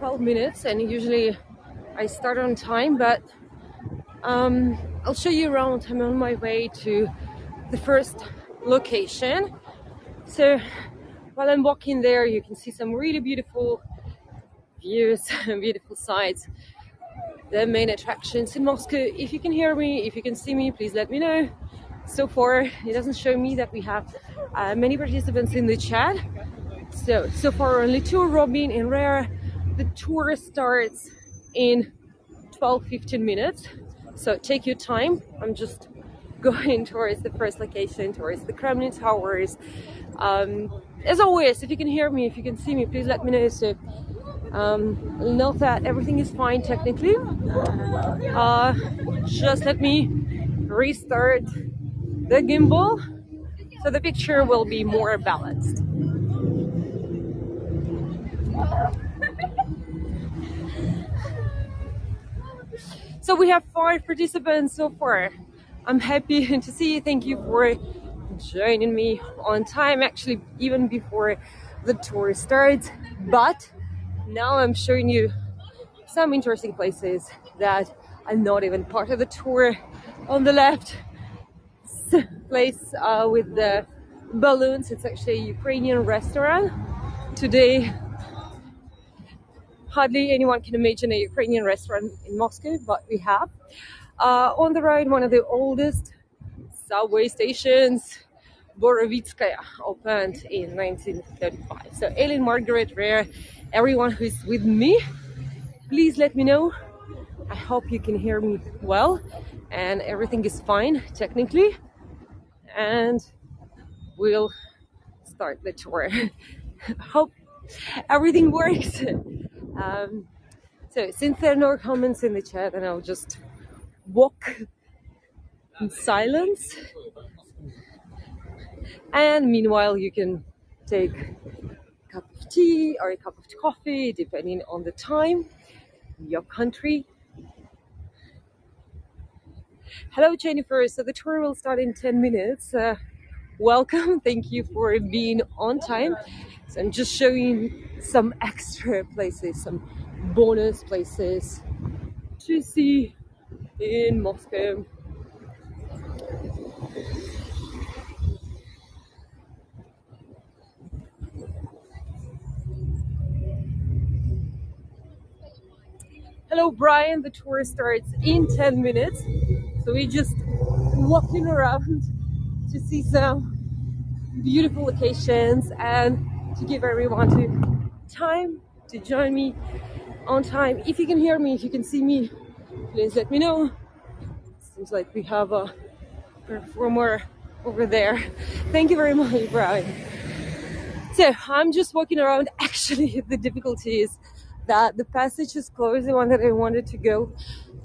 12 minutes, and usually I start on time, but I'll show you around. I'm on my way to the first location. So while I'm walking there, you can see some really beautiful views and beautiful sights. The main attractions in Moscow. If you can hear me, if you can see me, please let me know. So far, it doesn't show me that we have many participants in the chat. So far, only 2, Robin and Rare. The tour starts in 12-15 minutes. So take your time. I'm just going towards the first location, towards the Kremlin towers. As always, if you can hear me, if you can see me, please let me know. So note that everything is fine technically. Just let me restart the gimbal so the picture will be more balanced. So we have 5 participants so far. I'm happy to see you. Thank you for joining me on time, actually even before the tour starts. But now I'm showing you some interesting places that are not even part of the tour. On the left, place with the balloons, it's actually a Ukrainian restaurant. Today, hardly anyone can imagine a Ukrainian restaurant in Moscow, but we have. On the right, one of the oldest subway stations, Borovitskaya, opened in 1935. So Ellen, Margaret, Rare, everyone who is with me, please let me know. I hope you can hear me well and everything is fine technically. And we'll start the tour. Hope everything works. So since there are no comments in the chat, then I'll just walk in silence. And meanwhile, you can take a cup of tea or a cup of coffee, depending on the time, your country. Hello, Jennifer. So the tour will start in 10 minutes. Welcome. Thank you for being on time. So I'm just showing some extra places, some bonus places to see in Moscow. Hello, Brian. The tour starts in 10 minutes. So we're just walking around to see some beautiful locations and to give everyone time to join me on time. If you can hear me, if you can see me, please let me know. Seems like we have a performer over there. Thank you very much, Brian. So I'm just walking around. Actually, the difficulty is that the passage is closed, the one that I wanted to go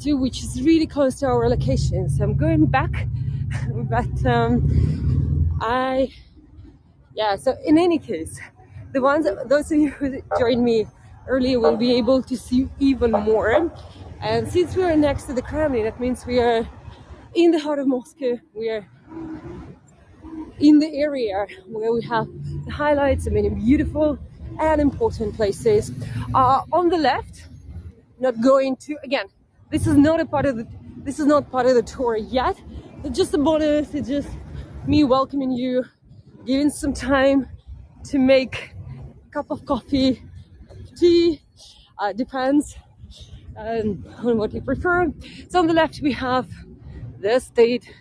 to, which is really close to our location. So I'm going back, but so in any case, those of you who joined me earlier will be able to see even more. And since we are next to the Kremlin, that means we are in the heart of Moscow. We are in the area where we have the highlights and many beautiful and important places. On the left, not going to, again, this is not part of the tour yet. It's just a bonus. It's just me welcoming you, giving some time to make a cup of coffee, tea, depends on what you prefer. So on the left we have the State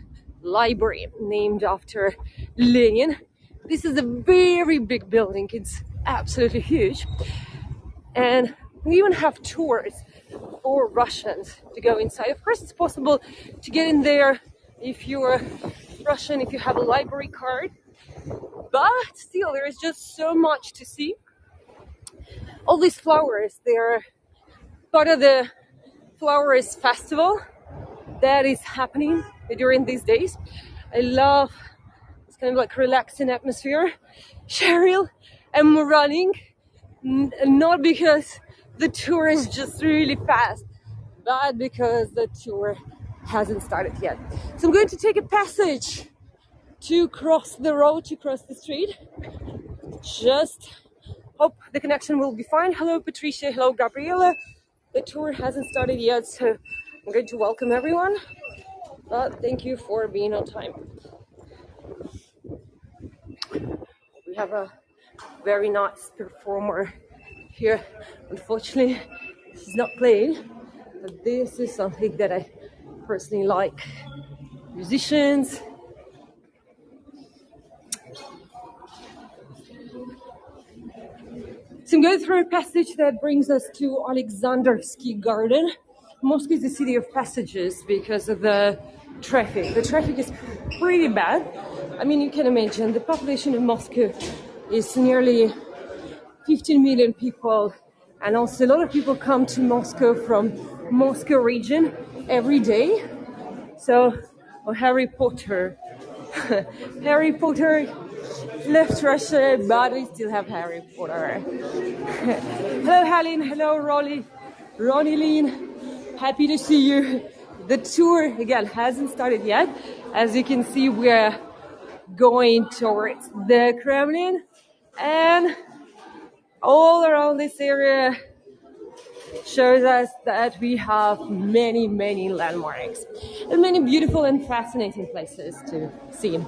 Library, named after Lenin. This is a very big building. It's absolutely huge. And we even have tours for Russians to go inside. Of course, it's possible to get in there if you're Russian, if you have a library card. But still, there is just so much to see. All these flowers, they're part of the Flowers Festival that is happening during these days. I love this kind of like relaxing atmosphere. Cheryl, I'm running, not because the tour is just really fast, but because the tour hasn't started yet. So I'm going to take a passage to cross the road, to cross the street. Just Hope the connection will be fine. Hello, Patricia. Hello, Gabriela. The tour hasn't started yet, so I'm going to welcome everyone. But thank you for being on time. We have a very nice performer here. Unfortunately, she's not playing, but this is something that I personally like. Musicians. So I'm going through a passage that brings us to Aleksandrovsky Garden. Moscow is a city of passages because of the traffic. The traffic is pretty bad. I mean, you can imagine the population of Moscow is nearly 15 million people, and also a lot of people come to Moscow from Moscow region every day. So, Harry Potter. Harry Potter left Russia, but we still have Harry Potter. Hello, Helen. Hello, Ronnie Lynn. Happy to see you. The tour, again, hasn't started yet. As you can see, we're going towards the Kremlin, and all around this area shows us that we have many, many landmarks and many beautiful and fascinating places to see.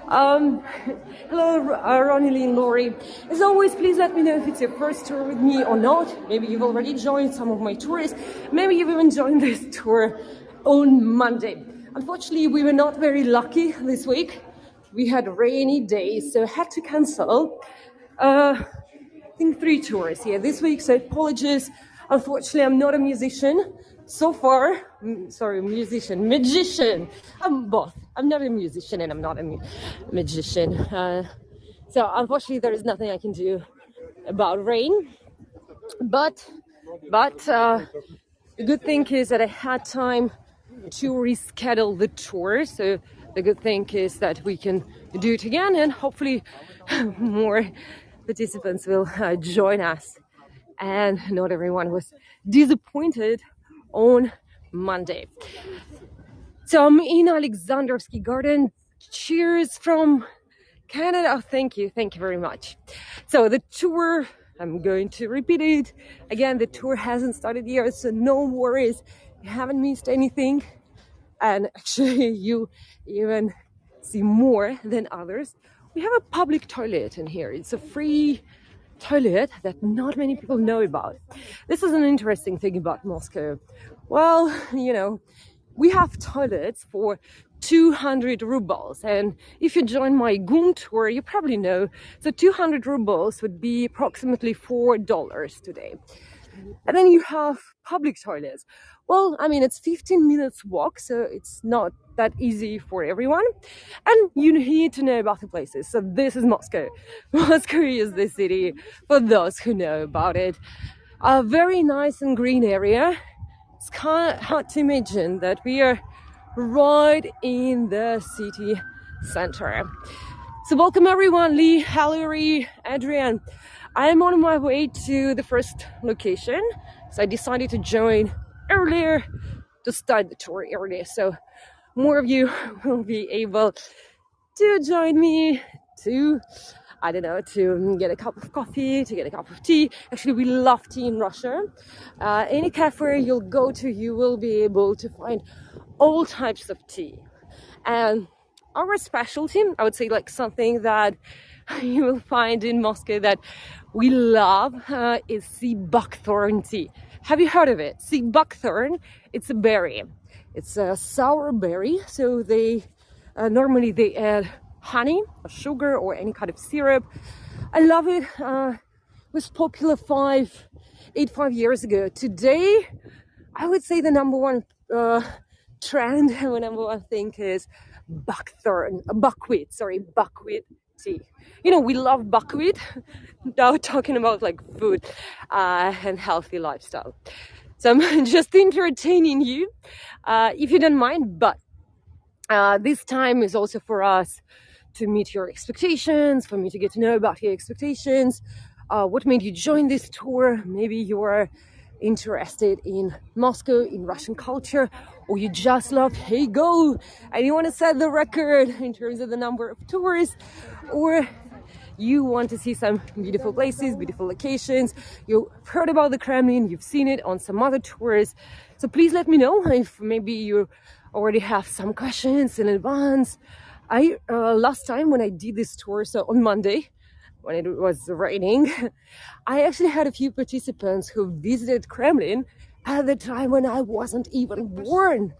Hello, Ronnie Lee and Laurie. As always, please let me know if it's your first tour with me or not. Maybe you've already joined some of my tours. Maybe you've even joined this tour on Monday. Unfortunately, we were not very lucky this week. We had rainy days, so I had to cancel, I think 3 tours here this week, so apologies. Unfortunately, I'm not a musician so far. Magician. I'm both. I'm not a musician and I'm not a magician. So unfortunately, there is nothing I can do about rain. But the good thing is that I had time to reschedule the tour. So the good thing is that we can do it again, and hopefully more participants will join us. And not everyone was disappointed on Monday. So I'm in Aleksandrovsky Garden. Cheers from Canada. Oh, thank you very much. So the tour, I'm going to repeat it again. The tour hasn't started yet, so no worries. You haven't missed anything, and actually you even see more than others. We have a public toilet in here. It's a free toilet that not many people know about. This is an interesting thing about Moscow. Well, you know, we have toilets for 200 rubles, and if you join my GUM tour, you probably know, so 200 rubles would be approximately $4 today. And then you have public toilets. Well, I mean, it's 15 minutes walk, so it's not that easy for everyone. And you need to know about the places. So this is Moscow. Moscow is the city for those who know about it. A very nice and green area. It's kind of hard to imagine that we are right in the city center. So welcome everyone, Lee, Hallery, Adrian. I'm on my way to the first location, so I decided to join earlier to start the tour earlier, so more of you will be able to join me to, I don't know, to get a cup of coffee, to get a cup of tea. Actually, we love tea in Russia. Any cafe you'll go to, you will be able to find all types of tea. And our specialty, I would say, like something that you will find in Moscow that we love is sea buckthorn tea. Have you heard of it? Sea buckthorn, it's a berry. It's a sour berry, so they normally they add honey or sugar or any kind of syrup. I love it. It was popular 5 years ago. Today, I would say the number one trend, the number one thing is buckwheat tea. You know, we love buckwheat. Now talking about like food and healthy lifestyle. So I'm just entertaining you, if you don't mind. But this time is also for us to meet your expectations, for me to get to know about your expectations. What made you join this tour? Maybe you are interested in Moscow, in Russian culture, or you just love Hey Go and you want to set the record in terms of the number of tourists, or you want to see some beautiful places, beautiful locations, you've heard about the Kremlin, you've seen it on some other tours. So please let me know if maybe you already have some questions in advance. Last time when I did this tour, so on Monday, when it was raining, I actually had a few participants who visited Kremlin at the time when I wasn't even born.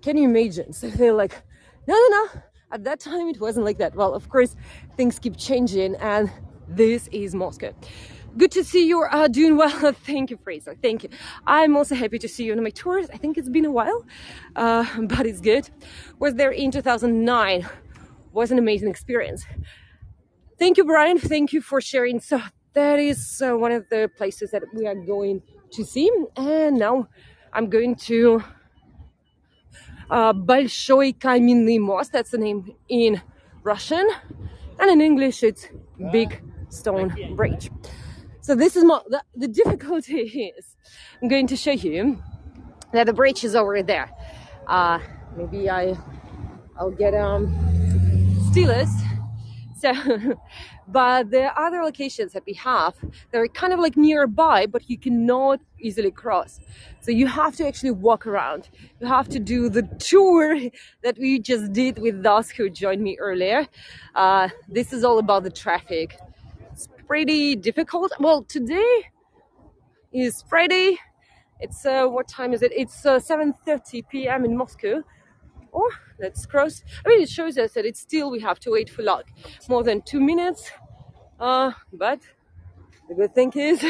Can you imagine? So they're like, no, at that time it wasn't like that. Well, of course, things keep changing, and this is Moscow. Good to see you are doing well. Thank you, Fraser. Thank you. I'm also happy to see you on my tours. I think it's been a while, but it's good. Was there in 2009. Was an amazing experience. Thank you, Brian. Thank you for sharing. So that is one of the places that we are going to see. And now I'm going to Большой Каменный Most. That's the name in Russian. And in English, it's Big Stone Bridge. So this is the difficulty is I'm going to show you that the bridge is over there. Maybe I'll get stylus. So, but there are other locations that we have, they're kind of like nearby, but you cannot easily cross. So you have to actually walk around. You have to do the tour that we just did with those who joined me earlier. This is all about the traffic. It's pretty difficult. Well, today is Friday. It's what time is it? It's 7:30 p.m. in Moscow. Oh, let's cross. I mean, it shows us that it's still, we have to wait for like more than 2 minutes. But the good thing is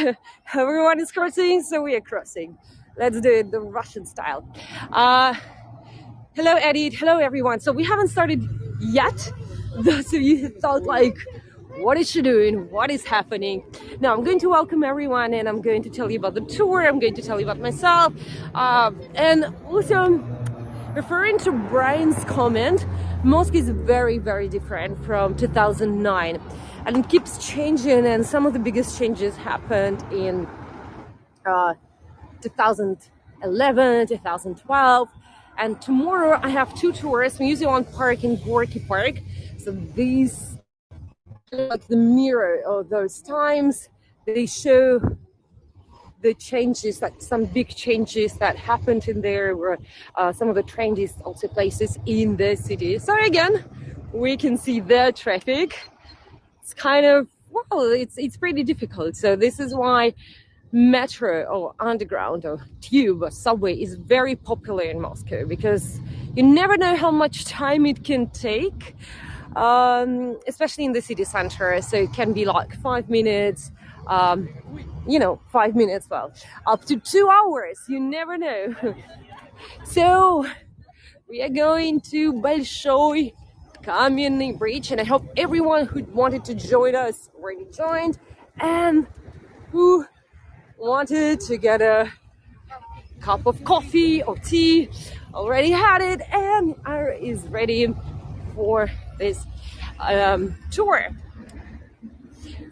everyone is crossing, so we are crossing. Let's do it the Russian style. Hello, Edith. Hello, everyone. So we haven't started yet. Those of you who thought like, what is she doing? What is happening? Now I'm going to welcome everyone, and I'm going to tell you about the tour. I'm going to tell you about myself. And also, referring to Brian's comment, Moscow is very, very different from 2009, and it keeps changing, and some of the biggest changes happened in 2011, 2012, and tomorrow I have two tours. I'm usually on park in Gorky Park, so these like the mirror of those times. They show the changes, like some big changes that happened in there, were some of the trendiest also places in the city. So again, we can see the traffic. It's kind of, well, it's pretty difficult. So this is why metro or underground or tube or subway is very popular in Moscow, because you never know how much time it can take, especially in the city center. So it can be like 5 minutes, 5 minutes, well, up to 2 hours, you never know. So we are going to Большой Каменный Bridge, and I hope everyone who wanted to join us already joined, and who wanted to get a cup of coffee or tea already had it and is ready for this tour.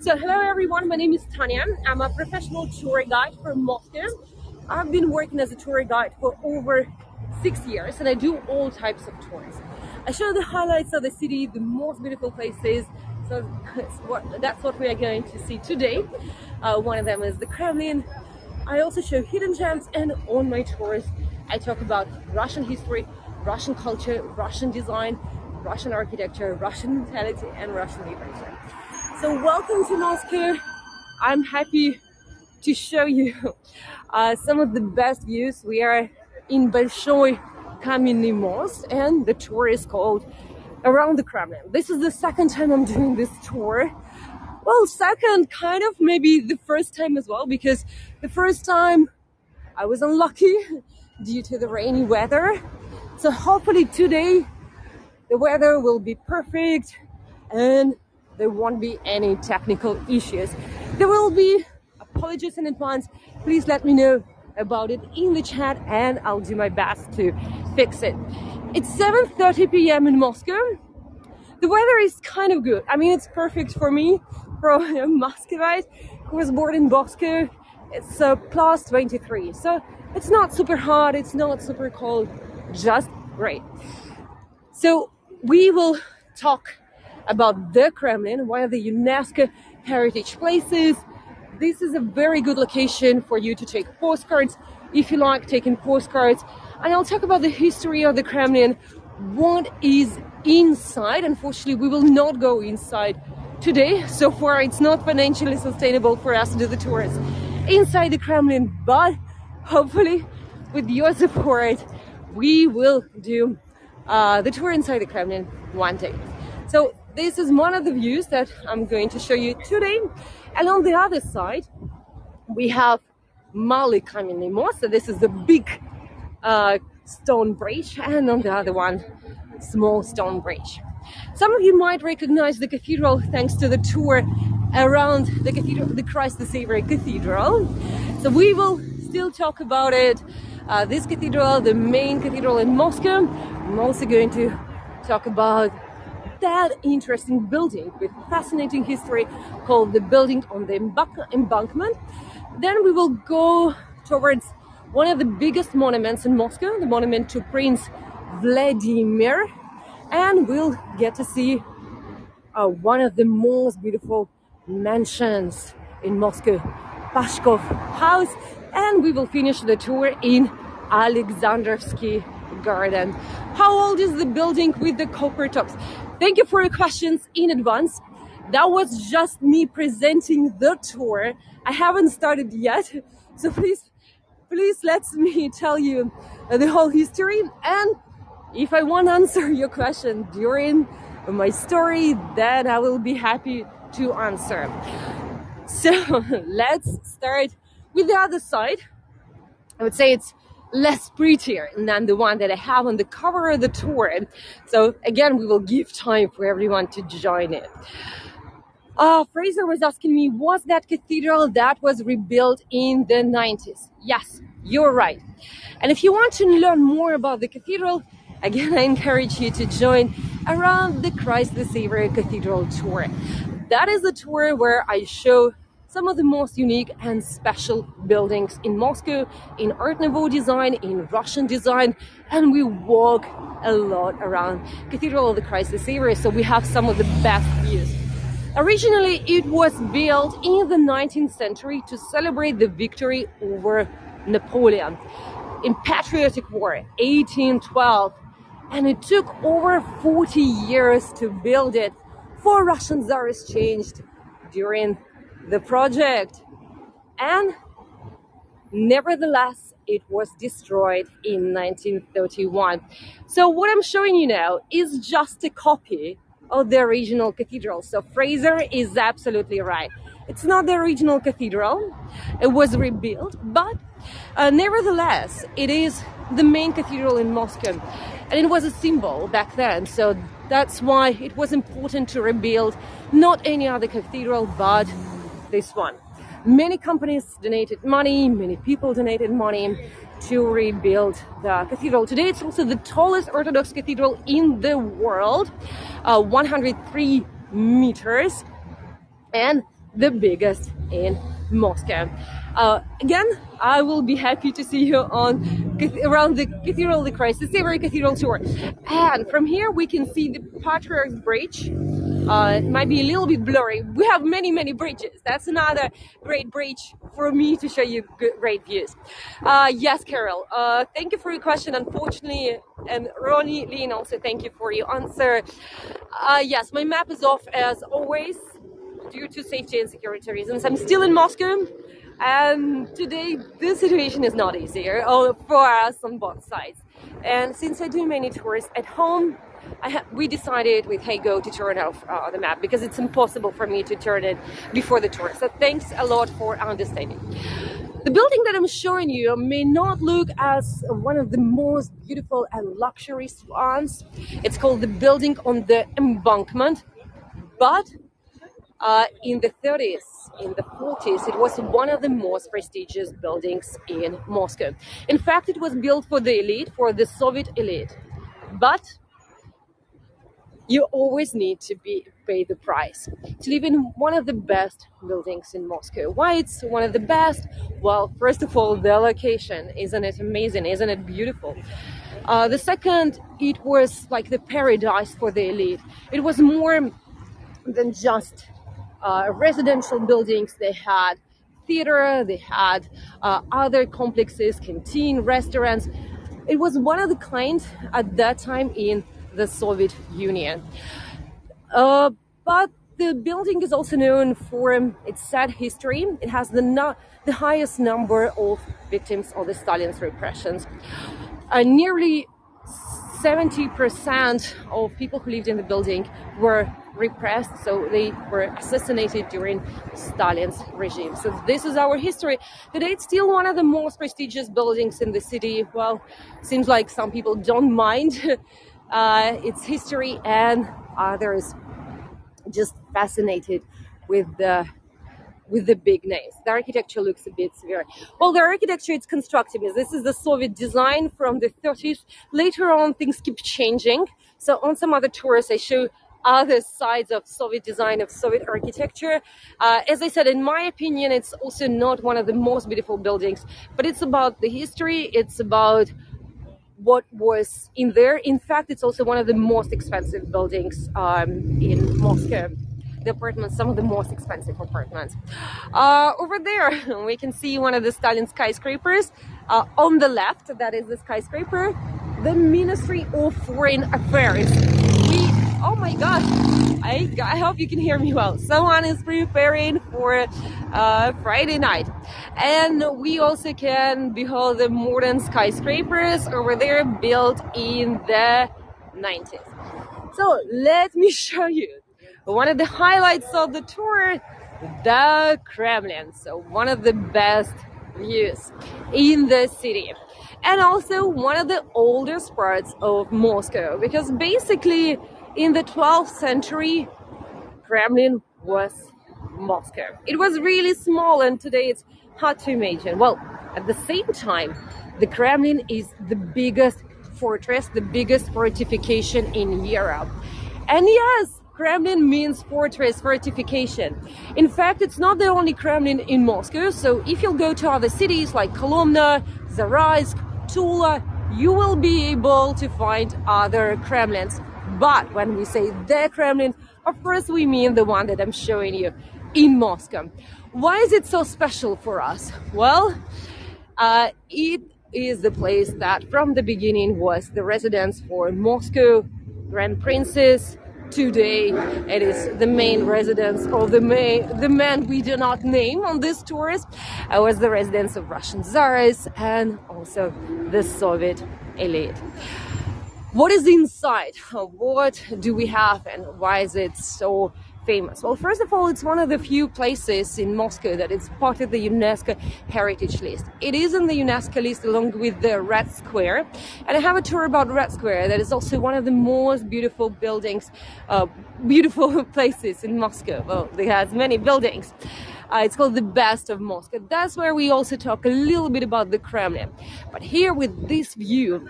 So hello everyone, my name is Tanya. I'm a professional tour guide for Moscow. I've been working as a tour guide for over 6 years, and I do all types of tours. I show the highlights of the city, the most beautiful places. So that's what we are going to see today. One of them is the Kremlin. I also show hidden gems, and on my tours I talk about Russian history, Russian culture, Russian design, Russian architecture, Russian mentality, and Russian literature. So welcome to Moscow. I'm happy to show you some of the best views. We are in Большой Каменный Most, and the tour is called Around the Kremlin. This is the second time I'm doing this tour. Well, second, kind of maybe the first time as well, because the first time I was unlucky due to the rainy weather. So hopefully today the weather will be perfect and there won't be any technical issues. There will be, apologies in advance, please let me know about it in the chat and I'll do my best to fix it. It's 7:30 p.m. in Moscow. The weather is kind of good. I mean, it's perfect for me, for a Muscovite who was born in Moscow. It's plus 23, so it's not super hot, it's not super cold, just great. So we will talk about the Kremlin, one of the UNESCO heritage places. This is a very good location for you to take postcards if you like taking postcards. And I'll talk about the history of the Kremlin, what is inside. Unfortunately, we will not go inside today. So far, it's not financially sustainable for us to do the tours inside the Kremlin, but hopefully with your support, we will do the tour inside the Kremlin one day. So this is one of the views that I'm going to show you today. And on the other side, we have Malý Kamenný most. So this is the big stone bridge, and on the other one, small stone bridge. Some of you might recognize the cathedral thanks to the tour around the cathedral, the Christ the Savior Cathedral. So we will still talk about it. This cathedral, the main cathedral in Moscow. I'm also going to talk about that interesting building with fascinating history called the building on the embankment. Then we will go towards one of the biggest monuments in Moscow, the monument to Prince Vladimir, and we'll get to see one of the most beautiful mansions in Moscow, Pashkov House, and we will finish the tour in Aleksandrovsky Garden. How old is the building with the copper tops? Thank you for your questions in advance. That was just me presenting the tour. I haven't started yet, so please let me tell you the whole history. And if I want to answer your question during my story, then I will be happy to answer. So let's start with the other side. I would say it's less prettier than the one that I have on the cover of the tour. So again, we will give time for everyone to join it. Fraser was asking me, was that cathedral that was rebuilt in the 90s? Yes, you're right. And if you want to learn more about the cathedral, again, I encourage you to join around the Christ the Savior Cathedral tour. That is the tour where I show some of the most unique and special buildings in Moscow, in Art Nouveau design, in Russian design, and we walk a lot around Cathedral of the Christ the Savior, so we have some of the best views. Originally, it was built in the 19th century to celebrate the victory over Napoleon in Patriotic War, 1812, and it took over 40 years to build it. 4 Russian czars changed during the project, and nevertheless it was destroyed in 1931. So what I'm showing you now is just a copy of the original cathedral. So Fraser is absolutely right. It's not the original cathedral, it was rebuilt, but nevertheless it is the main cathedral in Moscow, and it was a symbol back then, so that's why it was important to rebuild not any other cathedral but this one. Many companies donated money, many people donated money to rebuild the cathedral. Today it's also the tallest Orthodox cathedral in the world, 103 meters, and the biggest in Moscow. Again, I will be happy to see you around the Cathedral of the Christ the Savior Cathedral tour. And from here we can see the Patriarch's Bridge. It might be a little bit blurry. We have many bridges. That's another great bridge for me to show you great views. Yes, Carol, thank you for your question. Unfortunately, and Ronnie Lean also thank you for your answer. Yes, my map is off as always due to safety and security reasons. I'm still in Moscow, and today the situation is not easier for us on both sides. And since I do many tours at home, we decided with HeyGo to turn off the map because it's impossible for me to turn it before the tour. So thanks a lot for understanding. The building that I'm showing you may not look as one of the most beautiful and luxurious ones. It's called the building on the embankment, but in the 30s, in the 40s, it was one of the most prestigious buildings in Moscow. In fact, it was built for the elite, for the Soviet elite. But you always need to pay the price to live in one of the best buildings in Moscow. Why it's one of the best? Well, first of all, the location. Isn't it amazing? Isn't it beautiful? The second, it was like the paradise for the elite. It was more than just residential buildings. They had theater, they had other complexes, canteen, restaurants. It was one of the kind at that time in the Soviet Union. But the building is also known for its sad history. It has the highest number of victims of the Stalin's repressions. Nearly 70% of people who lived in the building were repressed, so they were assassinated during Stalin's regime. So this is our history. Today it's still one of the most prestigious buildings in the city. Well, seems like some people don't mind its history, and others just fascinated with the big names. The architecture looks a bit severe. Well, the architecture, it's constructivist. This is the Soviet design from the 30s. Later on, things keep changing. So on some other tours, I show other sides of Soviet design, of Soviet architecture. As I said, in my opinion, it's also not one of the most beautiful buildings, but it's about the history. It's about what was in there. In fact, it's also one of the most expensive buildings in Moscow. The apartments, some of the most expensive apartments. Over there, we can see one of the Stalin skyscrapers. On the left, that is the skyscraper, the Ministry of Foreign Affairs. Oh my gosh, I hope you can hear me well. Someone is preparing for Friday night. And we also can behold the modern skyscrapers over there built in the 90s. So let me show you one of the highlights of the tour, the Kremlin. So one of the best views in the city. And also one of the oldest parts of Moscow, because basically in the 12th century, Kremlin was Moscow. It was really small, and today it's hard to imagine. Well, at the same time, the Kremlin is the biggest fortress, the biggest fortification in Europe. And yes, Kremlin means fortress, fortification. In fact, it's not the only Kremlin in Moscow. So if you'll go to other cities like Kolomna, Zaraysk, Tula, you will be able to find other Kremlins. But when we say the Kremlin, of course, we mean the one that I'm showing you in Moscow. Why is it so special for us? Well, it is the place that from the beginning was the residence for Moscow Grand Princes. Today, it is the main residence of the man we do not name on this tourist. It was the residence of Russian czars and also the Soviet elite. What is inside? What do we have, and why is it so famous? Well, first of all, it's one of the few places in Moscow that is part of the UNESCO Heritage List. It is in the UNESCO list along with the Red Square. And I have a tour about Red Square that is also one of the most beautiful buildings, beautiful places in Moscow. Well, it has many buildings. It's called the Best of Moscow. That's where we also talk a little bit about the Kremlin. But here with this view,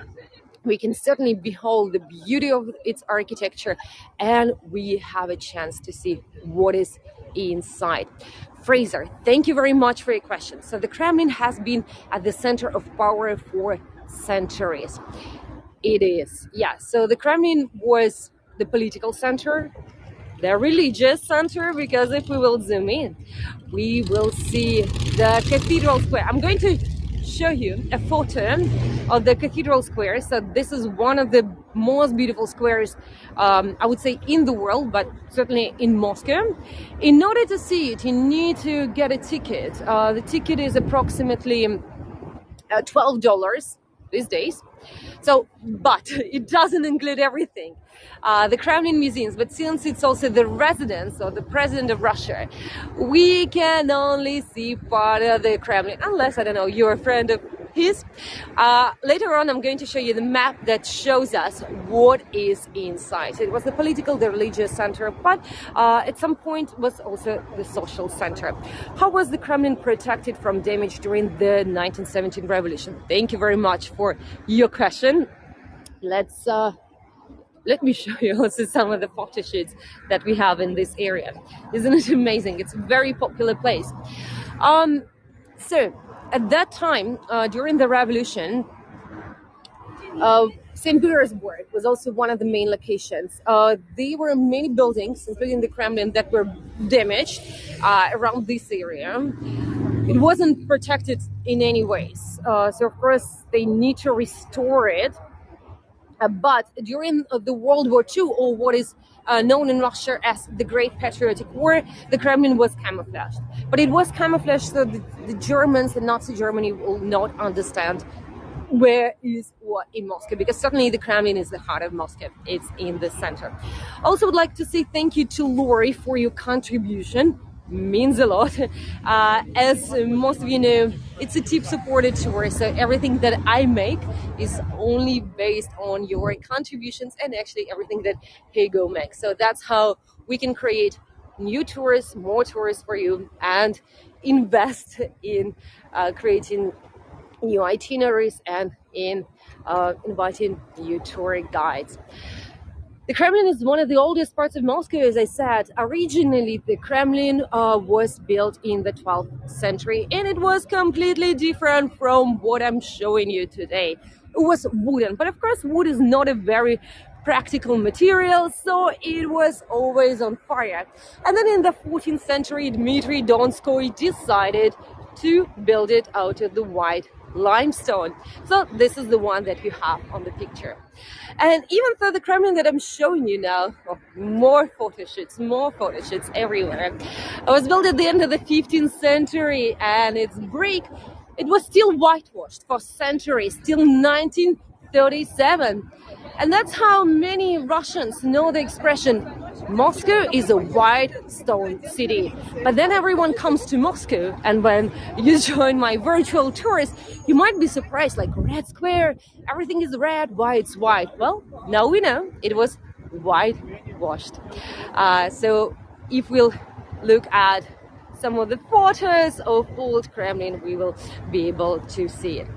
we can certainly behold the beauty of its architecture, and we have a chance to see what is inside. Fraser, thank you very much for your question. So the Kremlin has been at the center of power for centuries. It is, yeah. So the Kremlin was the political center, the religious center, because if we will zoom in, we will see the Cathedral Square. I'm going to show you a photo of the Cathedral Square. So this is one of the most beautiful squares, I would say, in the world, but certainly in Moscow. In order to see it, you need to get a ticket. The ticket is approximately $12 these days. So, but it doesn't include everything. The Kremlin museums, but since it's also the residence of the president of Russia, we can only see part of the Kremlin, unless, I don't know, you're a friend of his. Later on, I'm going to show you the map that shows us what is inside. So it was the political, the religious center, but at some point was also the social center. How was the Kremlin protected from damage during the 1917 revolution? Thank you very much for your question. Let me show you also some of the photo shoots that we have in this area. Isn't it amazing? It's a very popular place. So at that time, during the revolution, St. Petersburg was also one of the main locations. There were many buildings, including the Kremlin, that were damaged around this area. It wasn't protected in any ways. So, of course, they need to restore it. But during the World War II, or what is known in Russia as the Great Patriotic War, the Kremlin was camouflaged. But it was camouflaged so the Germans, the Nazi Germany, will not understand where is what in Moscow, because certainly the Kremlin is the heart of Moscow. It's in the center. Also would like to say thank you to Lori for your contribution. Means a lot. As most of you know, it's a tip-supported tour, so everything that I make is only based on your contributions and actually everything that Heygo makes. So that's how we can create new tours, more tours for you, and invest in creating new itineraries and in inviting new tour guides. The Kremlin is one of the oldest parts of Moscow, as I said. Originally, the Kremlin was built in the 12th century, and it was completely different from what I'm showing you today. It was wooden, but of course, wood is not a very practical material, so it was always on fire. And then in the 14th century, Dmitry Donskoy decided to build it out of the white limestone. So this is the one that you have on the picture. And even though the Kremlin that I'm showing you now, more photo shoots everywhere. It was built at the end of the 15th century, and its brick, it was still whitewashed for centuries, till 1937. And that's how many Russians know the expression, Moscow is a white stone city. But then everyone comes to Moscow, and when you join my virtual tours, you might be surprised, like Red Square, everything is red, why it's white? Well, now we know it was whitewashed. So if we'll look at some of the photos of old Kremlin, we will be able to see it.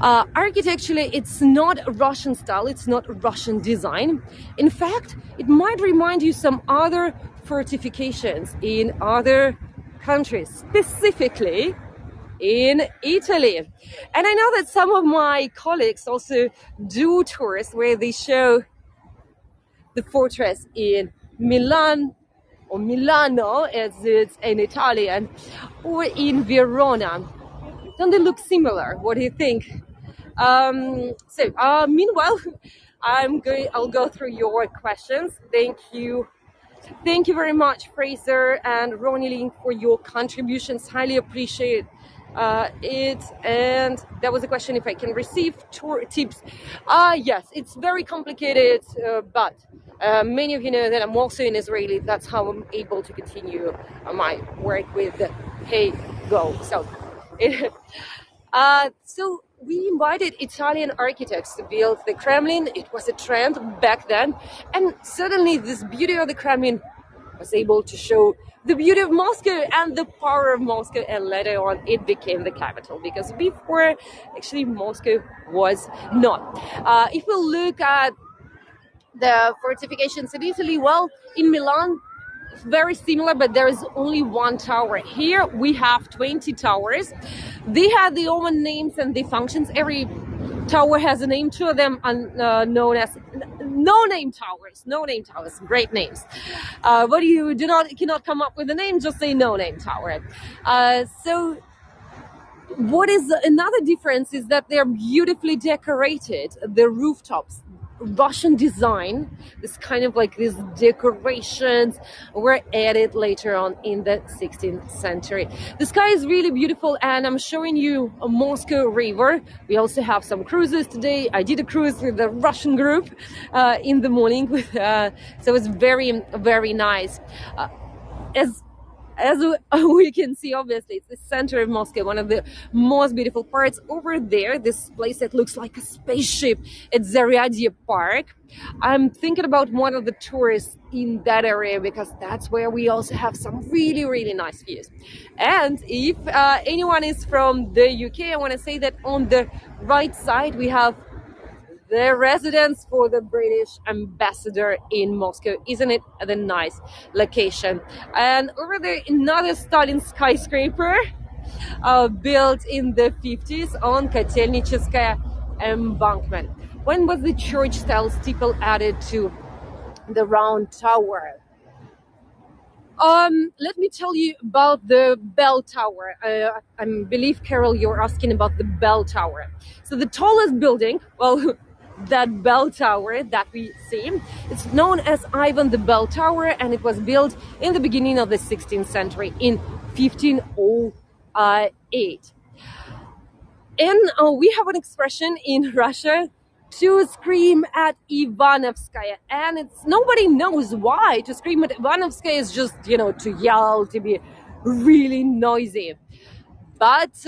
Architecturally, it's not Russian style, it's not Russian design. In fact, it might remind you some other fortifications in other countries, specifically in Italy. And I know that some of my colleagues also do tours where they show the fortress in Milan, or Milano as it's in Italian, or in Verona. Don't they look similar? What do you think? Meanwhile, I'll go through your questions. Thank you very much, Fraser and Ronnie, for your contributions. Highly appreciate it. And that was a question if I can receive tour tips. Yes, it's very complicated, but many of you know that I'm also in Israeli. That's how I'm able to continue my work with Heygo. So we invited Italian architects to build the Kremlin. It was a trend back then, and suddenly this beauty of the Kremlin was able to show the beauty of Moscow and the power of Moscow, and later on it became the capital, because before actually Moscow was not. If we look at the fortifications in Italy, well, in Milan, very similar, but there is only one tower. Here we have 20 towers. They have their own names and their functions. Every tower has a name. Two of them are known as no-name towers. No-name towers, great names. But you cannot come up with a name, just say no-name tower. So what is another difference is that they're beautifully decorated. The rooftops, Russian design, this kind of like these decorations were added later on in the 16th century. The sky is really beautiful, and I'm showing you a Moscow river. We also have some cruises today. I did a cruise with the Russian group in the morning, so it's very, very nice. As we can see, obviously, it's the center of Moscow, one of the most beautiful parts. Over there, this place that looks like a spaceship, it's Zaryadia Park. I'm thinking about one of the tours in that area, because that's where we also have some really, really nice views. And if anyone is from the UK, I want to say that on the right side, we have the residence for the British ambassador in Moscow. Isn't it a nice location? And over there, another Stalin skyscraper built in the 50s on Kotelnicheskaya embankment. When was the church-style steeple added to the round tower? Let me tell you about the bell tower. I believe, Carol, you're asking about the bell tower. So the tallest building, well, that bell tower that we see, it's known as Ivan the Bell Tower, and it was built in the beginning of the 16th century in 1508. And we have an expression in Russia, to scream at Ivanovskaya, and it's nobody knows why. To scream at Ivanovskaya is just, to yell, to be really noisy. But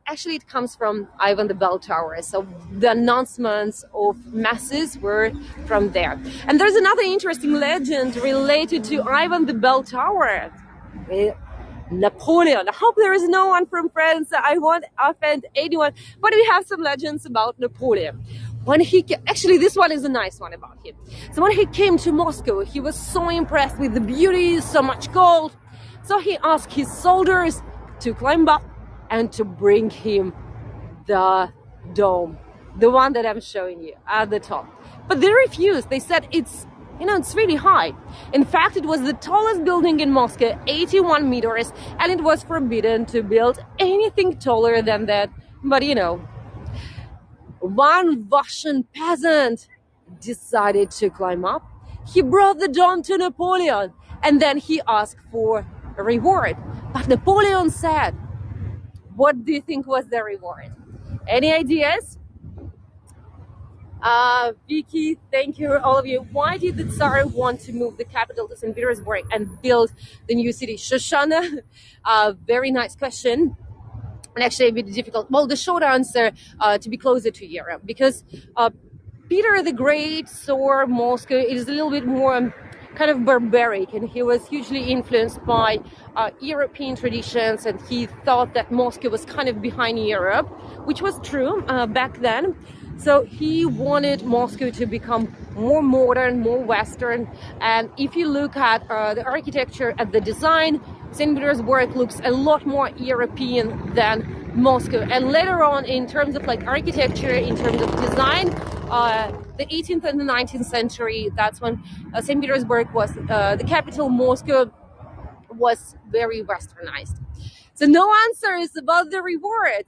actually it comes from Ivan the Bell Tower. So the announcements of masses were from there. And there's another interesting legend related to Ivan the Bell Tower. Napoleon. I hope there is no one from France. I won't offend anyone, but we have some legends about Napoleon. When actually, this one is a nice one about him. So when he came to Moscow, he was so impressed with the beauty, so much gold. So he asked his soldiers to climb up and to bring him the dome, the one that I'm showing you at the top. But they refused. They said it's really high. In fact, it was the tallest building in Moscow, 81 meters, and it was forbidden to build anything taller than that. But one Russian peasant decided to climb up. He brought the dome to Napoleon, and then he asked for a reward. But Napoleon said, what do you think was the reward? Any ideas? Vicky, thank you, all of you. Why did the Tsar want to move the capital to St. Petersburg and build the new city? Shoshana, very nice question. And actually a bit difficult. Well, the short answer, to be closer to Europe, because Peter the Great saw Moscow, it is a little bit more kind of barbaric, and he was hugely influenced by European traditions, and he thought that Moscow was kind of behind Europe, which was true back then. So he wanted Moscow to become more modern, more Western. And if you look at the architecture and the design, St. Petersburg looks a lot more European than Moscow. And later on, in terms of architecture, in terms of design, the 18th and the 19th century, that's when St. Petersburg was the capital. Moscow was very Westernized. So no answers about the reward.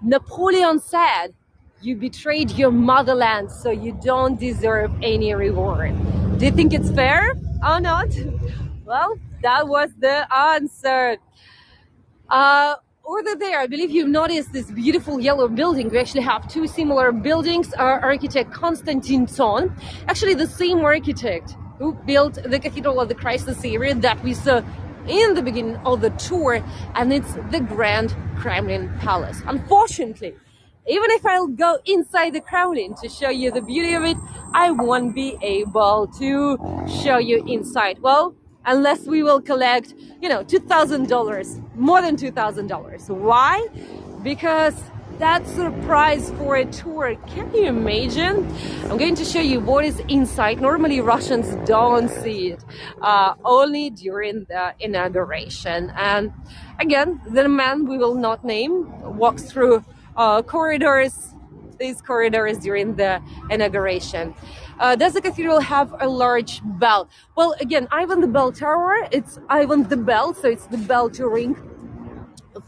Napoleon said, you betrayed your motherland, so you don't deserve any reward. Do you think it's fair or not? Well, that was the answer. Over there, I believe you've noticed this beautiful yellow building. We actually have two similar buildings. Our architect Konstantin Ton, actually the same architect who built the Cathedral of the Christ the Savior that we saw in the beginning of the tour, and it's the Grand Kremlin Palace. Unfortunately, even if I'll go inside the Kremlin to show you the beauty of it, I won't be able to show you inside. Well, unless we will collect, $2,000, more than $2,000. Why? Because that's the price for a tour. Can you imagine? I'm going to show you what is inside. Normally Russians don't see it, only during the inauguration. And again, the man we will not name walks through these corridors during the inauguration. Does the cathedral have a large bell? Well, again, Ivan the Bell Tower, it's Ivan the Bell, so it's the bell to ring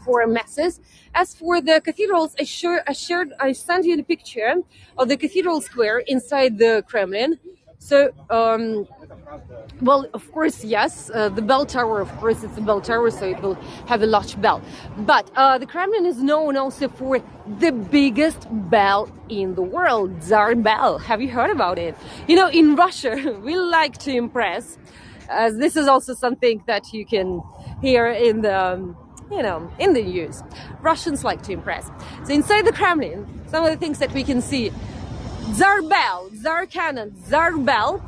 for masses. As for the cathedrals, I sent you the picture of the cathedral square inside the Kremlin. So, well, of course, yes, the bell tower, of course, it's a bell tower, so it will have a large bell. But the Kremlin is known also for the biggest bell in the world, Tsar bell. Have you heard about it? In Russia, we like to impress, as this is also something that you can hear in the in the news. Russians like to impress. So inside the Kremlin, some of the things that we can see: Tsar bell, Tsar cannon, Tsar bell,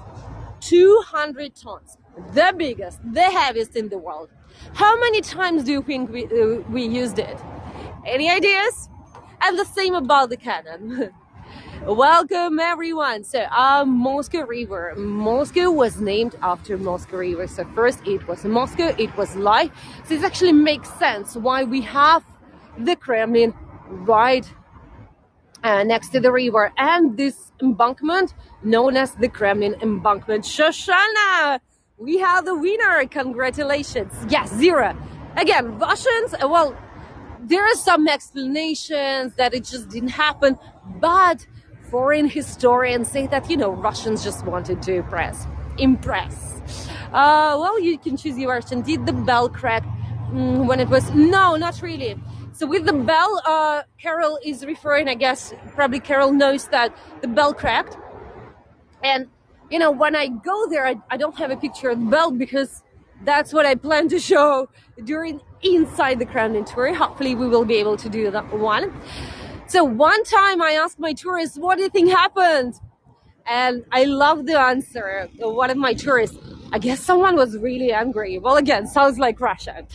200 tons, the biggest, the heaviest in the world. How many times do you think we used it? Any ideas? And the same about the cannon. Welcome everyone. So Moscow River. Moscow was named after Moscow River. So first it was Moscow, it was life. So it actually makes sense why we have the Kremlin right next to the river, and this embankment known as the Kremlin embankment. Shoshana, we have the winner. Congratulations. Yes, zero. Again, Russians, well, there are some explanations that it just didn't happen, but foreign historians say that, Russians just wanted to impress. Well, you can choose your version. Did the bell crack when it was? No, not really. So with the bell, Carol is referring, I guess, probably Carol knows that the bell cracked. And, when I go there, I don't have a picture of the bell because that's what I plan to show during inside the Kremlin tour. Hopefully we will be able to do that one. So one time I asked my tourists, what do you think happened? And I love the answer of one of my tourists. I guess someone was really angry. Well, again, sounds like Russia.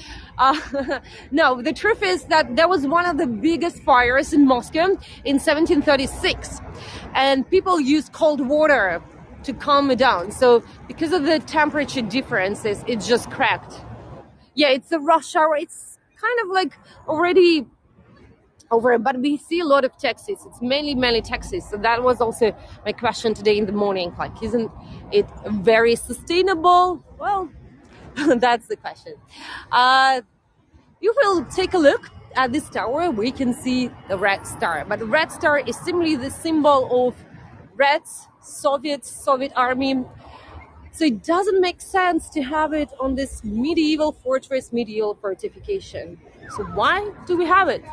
No, the truth is that there was one of the biggest fires in Moscow in 1736. And people used cold water to calm it down. So because of the temperature differences, it just cracked. Yeah, it's a rush hour. It's kind of like already over, but we see a lot of taxis. It's mainly taxis. So that was also my question today in the morning. Like, isn't it very sustainable? Well, that's the question. You will take a look at this tower. We can see the red star, but the red star is simply the symbol of Reds, Soviet army. So it doesn't make sense to have it on this medieval fortress, medieval fortification. So why do we have it?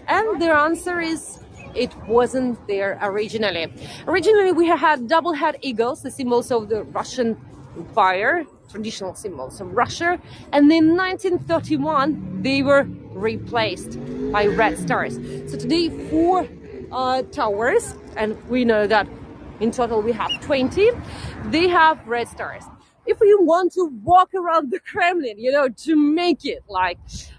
And their answer is it wasn't there originally. Originally, we had double-head eagles, the symbols of the Russian Empire, traditional symbols of Russia. And in 1931, they were replaced by red stars. So today, 4 towers, and we know that in total we have 20, they have red stars. If you want to walk around the Kremlin, to make it like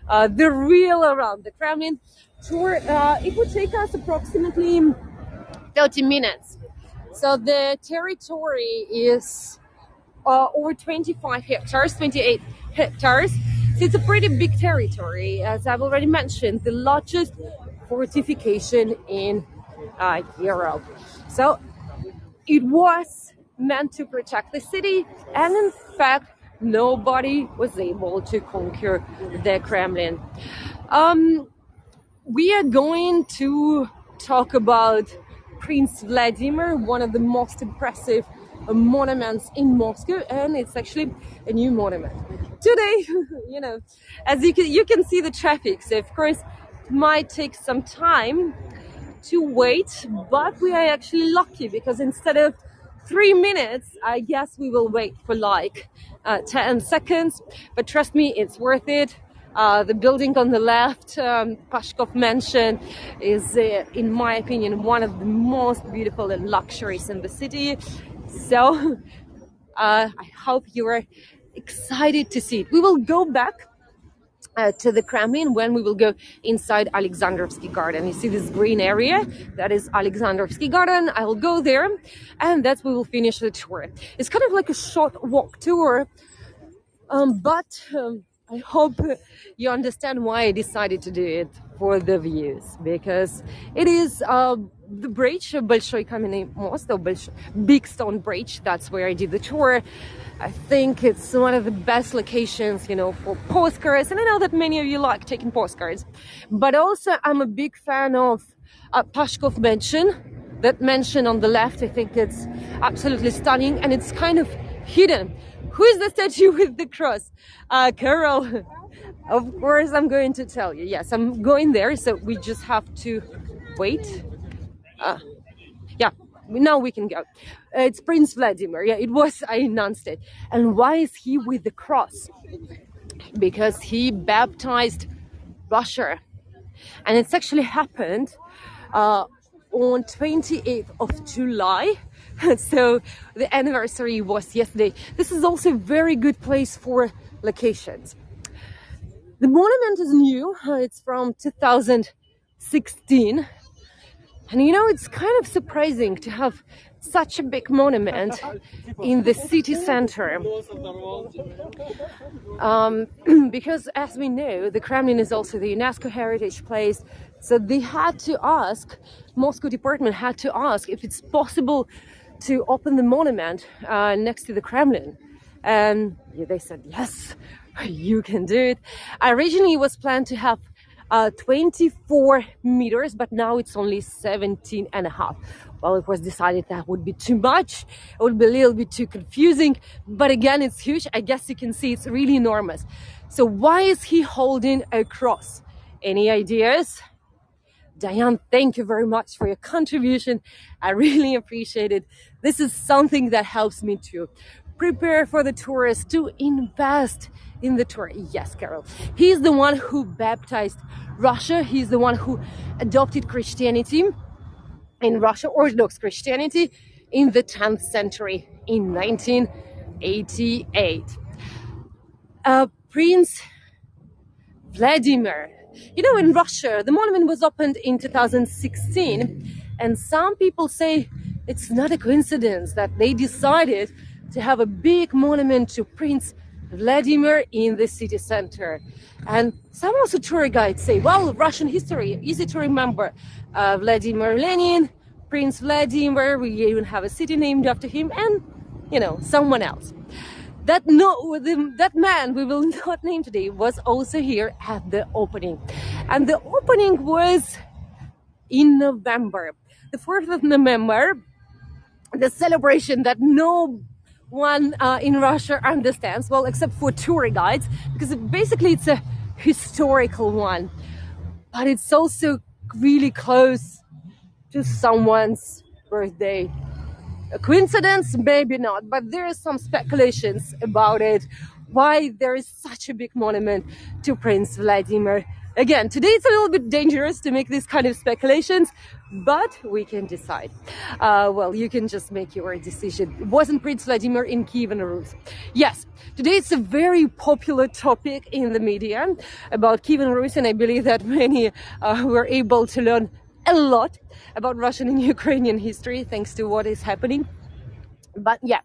the real around the Kremlin tour, it would take us approximately 30 minutes. So the territory is over 25 hectares, 28 hectares. So it's a pretty big territory. As I've already mentioned, the largest fortification in Europe. So it was meant to protect the city, and in fact, nobody was able to conquer the Kremlin. We are going to talk about Prince Vladimir, one of the most impressive monuments in Moscow, and it's actually a new monument. Today, as you can see the traffic, so of course it might take some time to wait, but we are actually lucky because instead of 3 minutes, I guess we will wait for like 10 seconds, but trust me, it's worth it. The building on the left, Pashkov Mansion, is, in my opinion, one of the most beautiful and luxuries in the city. So I hope you are excited to see it. We will go back to the Kremlin when we will go inside Aleksandrovsky Garden. You see this green area? That is Aleksandrovsky Garden. I will go there, and that's where we'll finish the tour. It's kind of like a short walk tour, but I hope you understand why I decided to do it for the views, because it is the bridge, Большой Каменный Most, or Big Stone Bridge. That's where I did the tour. I think it's one of the best locations, for postcards, and I know that many of you like taking postcards. But also, I'm a big fan of Pashkov Mansion. That mansion on the left, I think it's absolutely stunning, and it's kind of hidden. Who is the statue with the cross? Carol. Of course, I'm going to tell you. Yes, I'm going there, so we just have to wait. Yeah, now we can go. It's Prince Vladimir. Yeah, I announced it. And why is he with the cross? Because he baptized Russia. And it's actually happened on 28th of July. So the anniversary was yesterday. This is also a very good place for locations. The monument is new. It's from 2016. And it's kind of surprising to have such a big monument in the city center. Because as we know, the Kremlin is also the UNESCO heritage place. So they had to ask, Moscow department had to ask if it's possible to open the monument next to the Kremlin. And they said, yes, you can do it. Originally, it was planned to have 24 meters, but now it's only 17 and a half. Well, it was decided that would be too much. It would be a little bit too confusing. But again, it's huge. I guess you can see it's really enormous. So why is he holding a cross? Any ideas? Diane, thank you very much for your contribution. I really appreciate it. This is something that helps me to prepare for the tourists, to invest in the tour. Yes, Carol. He's the one who baptized Russia. He's the one who adopted Christianity in Russia, Orthodox Christianity, in the 10th century in 1988. Prince Vladimir. You know, in Russia, the monument was opened in 2016, and some people say it's not a coincidence that they decided to have a big monument to Prince Vladimir in the city center. And some also tour guides say, well, Russian history, easy to remember. Vladimir Lenin, Prince Vladimir, we even have a city named after him, and, you know, someone else. That man we will not name today was also here at the opening. And the opening was in November. The 4th of November, the celebration that no one in Russia understands, well, except for tour guides, because basically it's a historical one. But it's also really close to someone's birthday. A coincidence? Maybe not, but there are some speculations about it, why there is such a big monument to Prince Vladimir. Again, today it's a little bit dangerous to make these kind of speculations, but we can decide. Well, you can just make your decision. Wasn't Prince Vladimir in Kiev and Rus? Yes, today it's a very popular topic in the media about Kiev and Rus, and I believe that many were able to learn a lot about Russian and Ukrainian history thanks to what is happening. But yeah,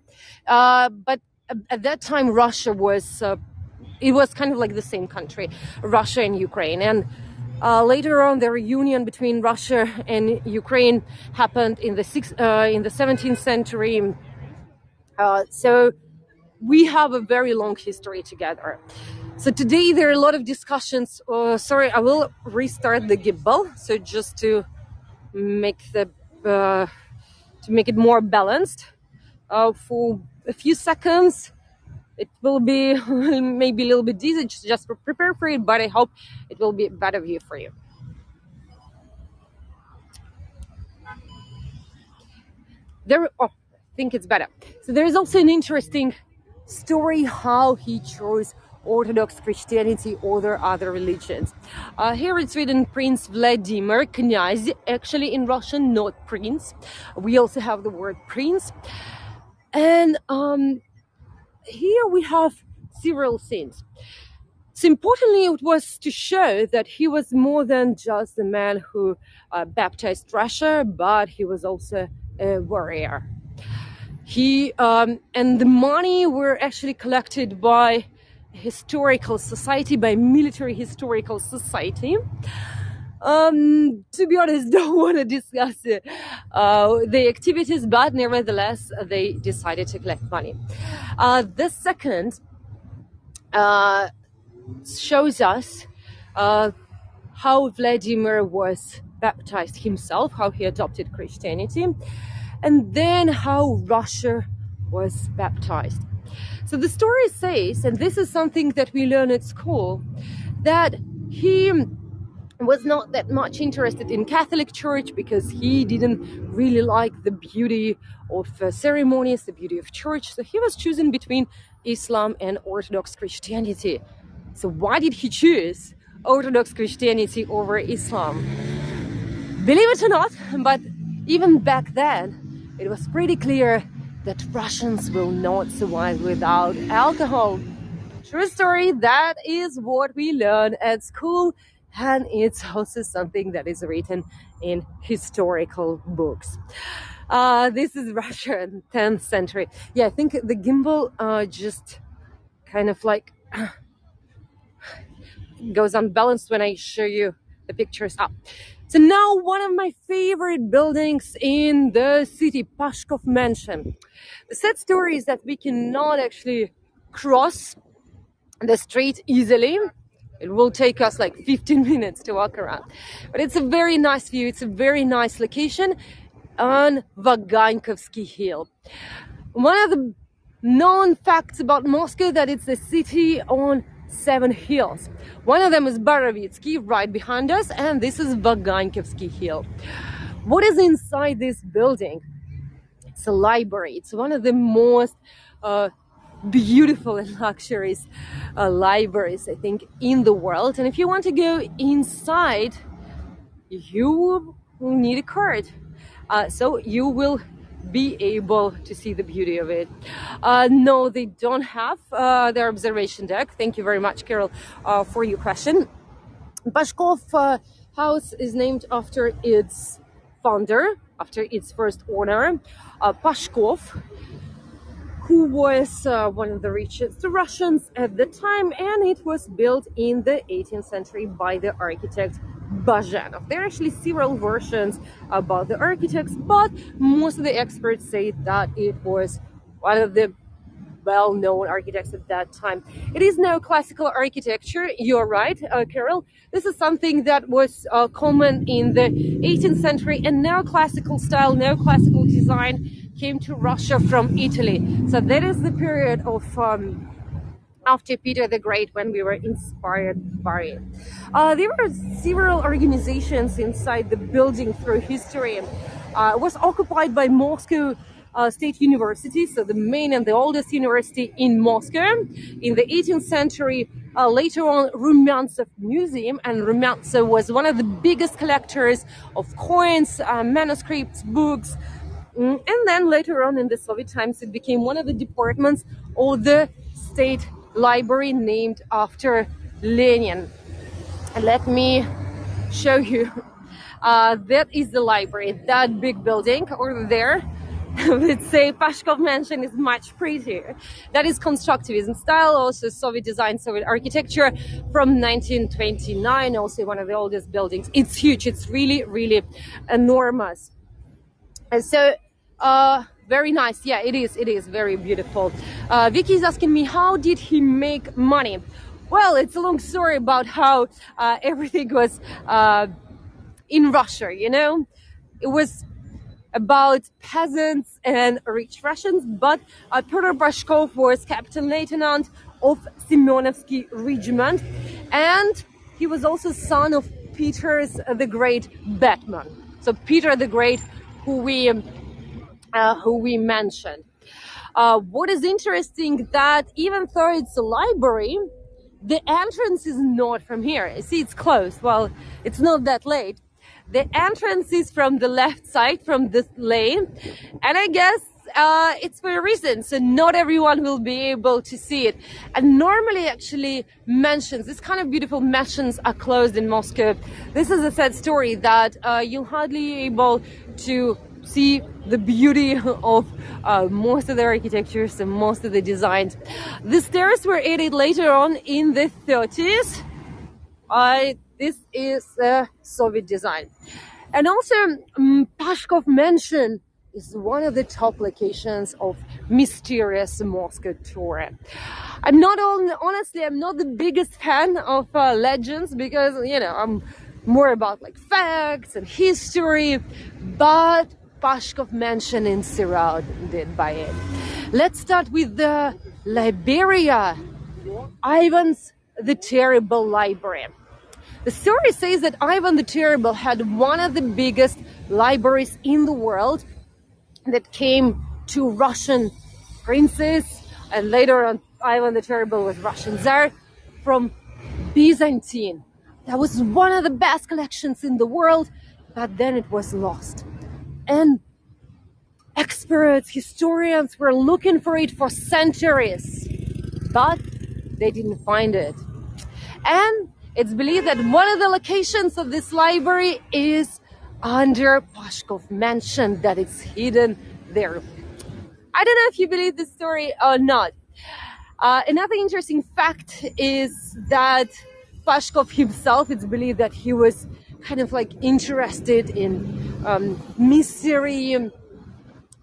but at that time Russia was it was kind of like the same country, Russia and Ukraine. And later on, the reunion between Russia and Ukraine happened in the 17th century. So we have a very long history together. So today there are a lot of discussions. Sorry, I will restart the gimbal. So just to make it more balanced for a few seconds. It will be maybe a little bit easy just to prepare for it, but I hope it will be a better view for you. I think it's better. So there is also an interesting story how he chose Orthodox Christianity over other religions. Here it's written Prince Vladimir, Knyaz, actually in Russian, not prince. We also have the word prince. And here we have several things. So importantly, it was to show that he was more than just a man who baptized Russia, but he was also a warrior. He and the money were actually collected by historical society, by military historical society. To be honest, don't want to discuss the activities, but nevertheless, they decided to collect money. The second shows us how Vladimir was baptized himself, how he adopted Christianity, and then how Russia was baptized. So the story says, and this is something that we learn at school, that he was not that much interested in Catholic Church because he didn't really like the beauty of ceremonies, the beauty of church. So he was choosing between Islam and Orthodox Christianity. So why did he choose Orthodox Christianity over Islam? Believe it or not, but even back then, it was pretty clear that Russians will not survive without alcohol. True story, that is what we learn at school. And it's also something that is written in historical books. This is Russia in 10th century. Yeah, I think the gimbal just kind of like goes unbalanced when I show you the pictures up. So now one of my favorite buildings in the city, Pashkov Mansion. The sad story is that we cannot actually cross the street easily. It will take us like 15 minutes to walk around. But it's a very nice view. It's a very nice location on Vagankovsky Hill. One of the known facts about Moscow that it's a city on 7 hills. One of them is Borovitsky right behind us, and this is Vagankovsky Hill. What is inside this building? It's a library. It's one of the most beautiful and luxurious libraries, I think, in the world. And if you want to go inside, you will need a card. So you will be able to see the beauty of it. No, they don't have their observation deck. Thank you very much, Carol, for your question. Pashkov House is named after its founder, after its first owner, Pashkov, who was one of the richest Russians at the time, and it was built in the 18th century by the architect Bazhanov. There are actually several versions about the architects, but most of the experts say that it was one of the well-known architects at that time. It is neoclassical architecture, you're right, Carol. This is something that was common in the 18th century, and neoclassical style, neoclassical design came to Russia from Italy. So that is the period of after Peter the Great, when we were inspired by it. There were several organizations inside the building through history. It was occupied by Moscow State University, so the main and the oldest university in Moscow. In the 18th century, later on, Rumyantsev Museum, and Rumyantsev was one of the biggest collectors of coins, manuscripts, books. And then later on in the Soviet times, it became one of the departments of the state library named after Lenin. Let me show you. That is the library, that big building over there. Let's say Pashkov Mansion is much prettier. That is constructivism style, also Soviet design, Soviet architecture from 1929, also one of the oldest buildings. It's huge, it's really, really enormous. And so, very nice. Yeah, it is very beautiful. Vicky is asking me, how did he make money? Well, it's a long story about how everything was in Russia, you know. It was about peasants and rich Russians, but Pyotr Pashkov was captain lieutenant of Semenovsky regiment, and he was also son of Peter the Great Batman. So Peter the Great, who we mentioned. What is interesting, that even though it's a library, the entrance is not from here. You see, it's closed. Well, it's not that late. The entrance is from the left side, from this lane, and I guess it's for a reason. So not everyone will be able to see it. And normally, actually, mansions, this kind of beautiful mansions, are closed in Moscow. This is a sad story that you're hardly able to see the beauty of most of the architectures and most of the designs. The stairs were added later on in the 30s. This is Soviet design. And also, Pashkov Mansion is one of the top locations of mysterious Moscow tour. Honestly, I'm not the biggest fan of legends, because, you know, I'm more about like facts and history, but Pashkov Mansion is surrounded by it. Let's start with the Liberia, Ivan the Terrible library. The story says that Ivan the Terrible had one of the biggest libraries in the world that came to Russian princes, and later on Ivan the Terrible was Russian Tsar from Byzantine. That was one of the best collections in the world, but then it was lost. And experts, historians were looking for it for centuries, but they didn't find it. And it's believed that one of the locations of this library is under Pashkov Mansion, that it's hidden there. I don't know if you believe this story or not. Another interesting fact is that Pashkov himself, it's believed that he was kind of like interested in mystery.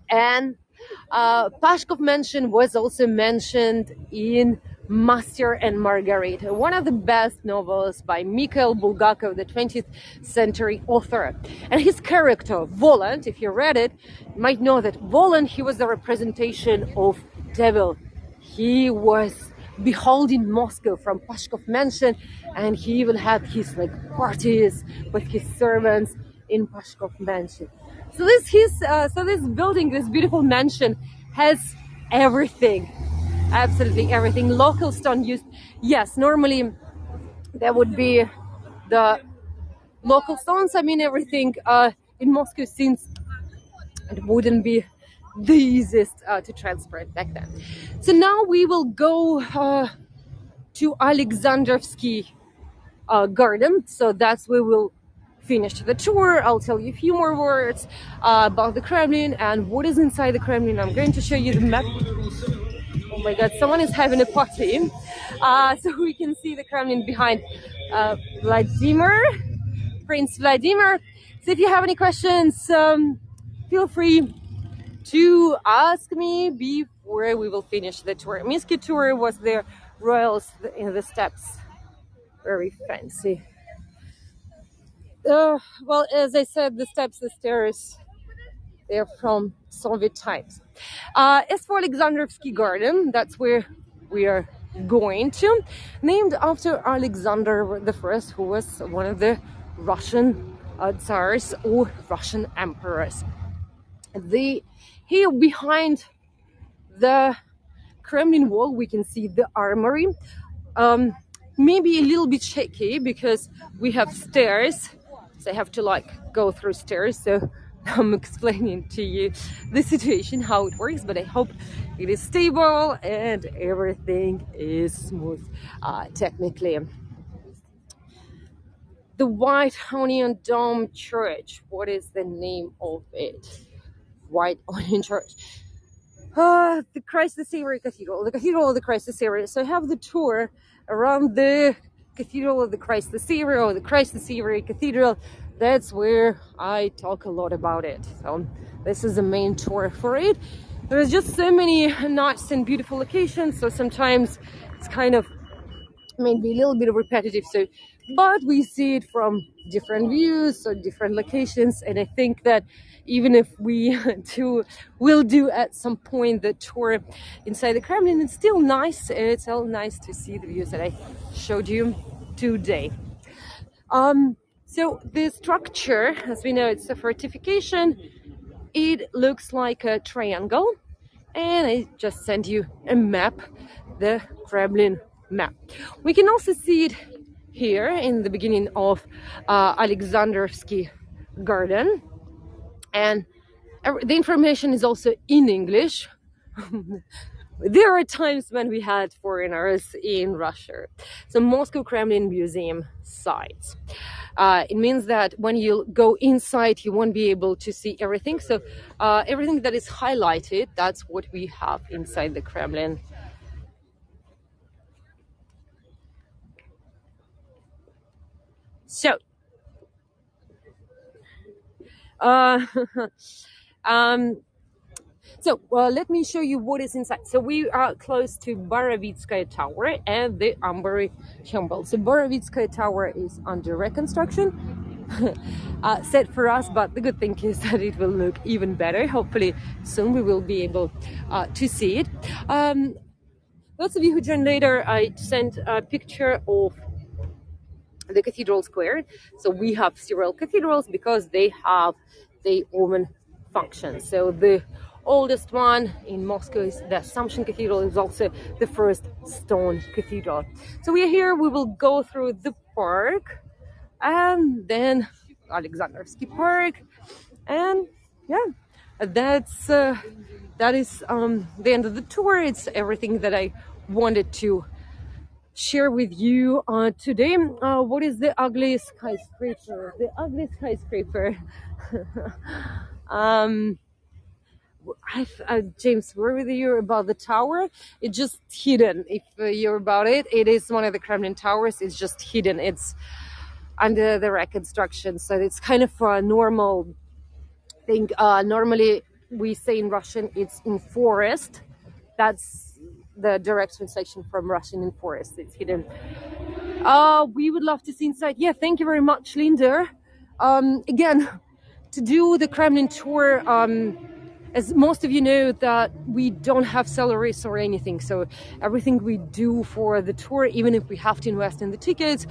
And Pashkov Mansion was also mentioned in Master and Margarita, one of the best novels by Mikhail Bulgakov, the 20th century author. And his character, Volant, if you read it, you might know that Volant, he was the representation of devil. He was beholding Moscow from Pashkov Mansion, and he even had his like parties with his servants in Pashkov Mansion. So this building, this beautiful mansion, has everything, absolutely everything. Local stone used. Yes, normally there would be the local stones. I mean, everything in Moscow, since it wouldn't be the easiest to transport back then. So now we will go to Aleksandrovsky Garden. So that's where we'll finish the tour. I'll tell you a few more words about the Kremlin and what is inside the Kremlin. I'm going to show you the map. Oh my God, someone is having a party. So we can see the Kremlin behind Vladimir, Prince Vladimir. So if you have any questions, feel free to ask me before we will finish the tour. Minsky tour was the royals in the steps. Very fancy. Well, as I said, the steps, the stairs, they're from Soviet times. As for Aleksandrovsky Garden, that's where we are going to, named after Alexander I, who was one of the Russian tsars or Russian emperors. Here behind the Kremlin wall, we can see the armory. Maybe a little bit shaky because we have stairs, so I have to like go through stairs. So I'm explaining to you the situation, how it works, but I hope it is stable and everything is smooth technically. The White Onion Dome Church, what is the name of it? White Onion Church. The Christ the Savior Cathedral, the Cathedral of the Christ the Savior. So I have the tour around the Cathedral of the Christ the Savior, or the Christ the Savior Cathedral. That's where I talk a lot about it. So this is the main tour for it. There's just so many nice and beautiful locations, so sometimes it's kind of maybe a little bit repetitive. So, but we see it from different views, so different locations, and I think that even if we will do at some point the tour inside the Kremlin, it's still nice. It's still nice to see the views that I showed you today. So the structure, as we know, it's a fortification. It looks like a triangle, and I just sent you a map, the Kremlin map. We can also see it here in the beginning of Aleksandrovsky Garden, and the information is also in English. There are times when we had foreigners in Russia. So Moscow Kremlin Museum sites. It means that when you go inside, you won't be able to see everything. So everything that is highlighted, that's what we have inside the Kremlin. So, let me show you what is inside. So we are close to Borovitskaya Tower and the Ambery Temple. So Borovitskaya Tower is under reconstruction, set for us, but the good thing is that it will look even better. Hopefully soon we will be able to see it. Those of you who joined later, I sent a picture of the cathedral square. So we have several cathedrals because they have their own function. So the oldest one in Moscow is the Assumption Cathedral. Is also the first stone cathedral. So we are here. We will go through the park and then Alexandrovsky Park, and yeah, that is the end of the tour. It's everything that I wanted to share with you today. What is the ugly skyscraper? The ugly skyscraper. James, where were you about the tower? It's just hidden. If you're about it, it is one of the Kremlin towers. It's just hidden. It's under the reconstruction. So it's kind of a normal thing. Normally we say in Russian it's in forest. That's the direct translation from Russian in forest. It's hidden. We would love to see inside. Yeah, thank you very much, Linda. Again, to do the Kremlin tour, as most of you know, that we don't have salaries or anything. So everything we do for the tour, even if we have to invest in the tickets,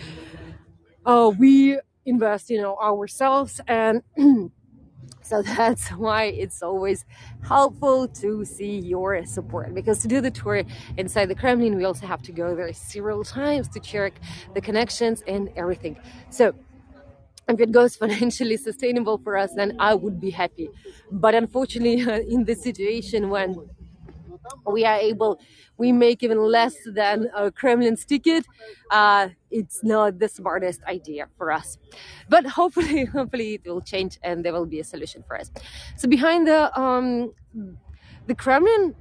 we invest, ourselves. And so that's why it's always helpful to see your support, because to do the tour inside the Kremlin, we also have to go there several times to check the connections and everything. So if it goes financially sustainable for us, then I would be happy. But unfortunately, in this situation when we make even less than a Kremlin's ticket, it's not the smartest idea for us. But hopefully it will change and there will be a solution for us. So behind the Kremlin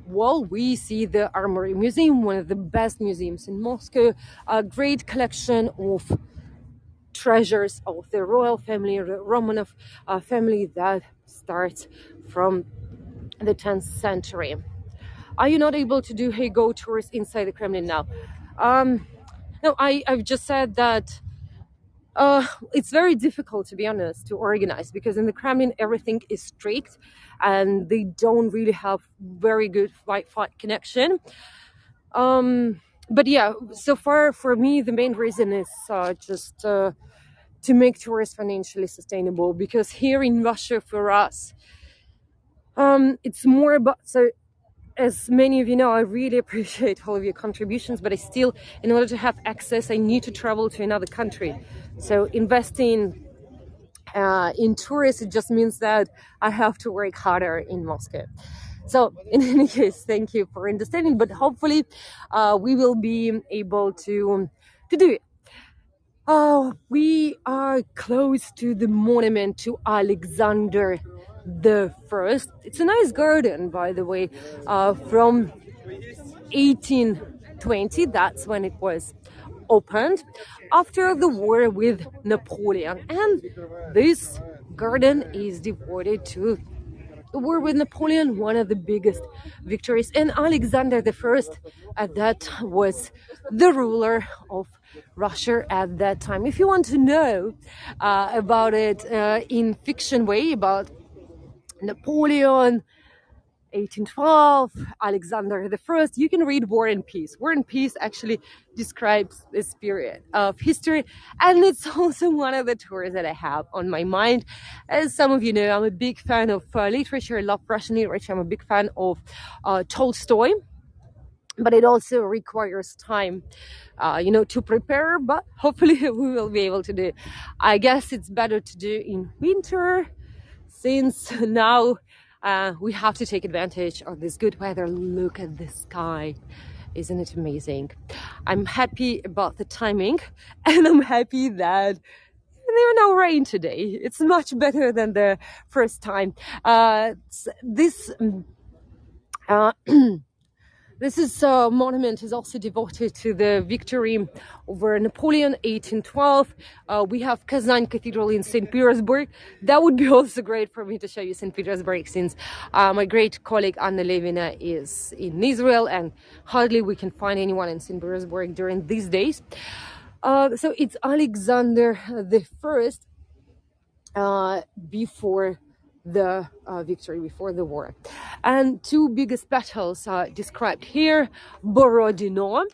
wall, we see the Armory Museum, one of the best museums in Moscow, a great collection of treasures of the royal family, the Romanov family that starts from the 10th century. Are you not able to do go tours inside the Kremlin now? No, I've just said that it's very difficult, to be honest, to organize, because in the Kremlin everything is strict and they don't really have very good Wi-Fi connection. But yeah, so far for me the main reason is just to make tours financially sustainable, because here in Russia for us it's more about, so as many of you know, I really appreciate all of your contributions, but I still, in order to have access, I need to travel to another country. So investing in tourists, it just means that I have to work harder in Moscow. So in any case, thank you for understanding, but hopefully we will be able to do it. We are close to the monument to Alexander the First. It's a nice garden, by the way, from 1820. That's when it was opened after the war with Napoleon. And this garden is devoted to the war with Napoleon, one of the biggest victories. And Alexander the First at that was the ruler of Russia at that time. If you want to know about it in fiction way, about Napoleon, 1812, Alexander the First, you can read War and Peace. War and Peace actually describes this period of history, and it's also one of the tours that I have on my mind. As some of you know, I'm a big fan of literature. I love Russian literature. I'm a big fan of Tolstoy, but it also requires time to prepare, but hopefully we will be able to do. I guess it's better to do in winter, since now we have to take advantage of this good weather. Look at the sky. Isn't it amazing? I'm happy about the timing, and I'm happy that there are no rain today. It's much better than the first time. This monument is also devoted to the victory over Napoleon, 1812. We have Kazan Cathedral in St. Petersburg. That would be also great for me to show you St. Petersburg, since my great colleague Anna Levina is in Israel and hardly we can find anyone in St. Petersburg during these days. So it's Alexander the First before the victory, before the war. And two biggest battles are described here: Borodino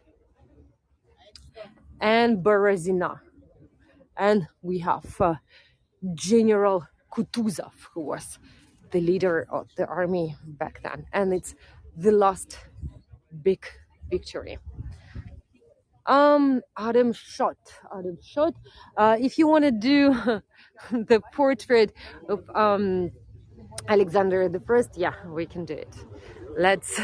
and Berezina. And we have General Kutuzov, who was the leader of the army back then, and it's the last big victory. Adam Schott. If you want to do the portrait of Alexander the First, yeah, we can do it. Let's.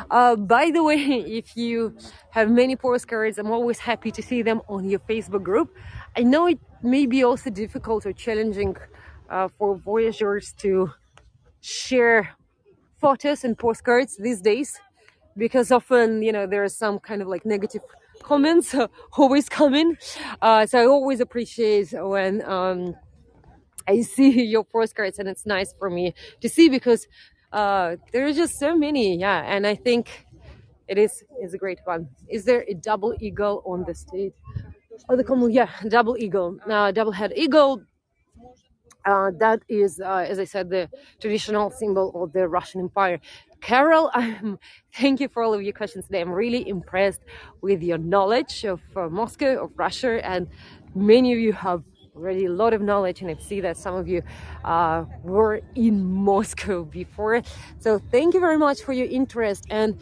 By the way, if you have many postcards, I'm always happy to see them on your Facebook group. I know it may be also difficult or challenging for voyagers to share photos and postcards these days, because often, there is some kind of like negative comments always coming. So I always appreciate when I see your postcards, and it's nice for me to see because there are just so many. Yeah, and I think it's a great one. Is there a double eagle on the stage? Oh, the Kremlin, yeah, double eagle, double head eagle. That is, as I said, the traditional symbol of the Russian Empire. Carol, thank you for all of your questions today. I'm really impressed with your knowledge of Moscow, of Russia, and many of you have already a lot of knowledge, and I see that some of you were in Moscow before. So thank you very much for your interest. And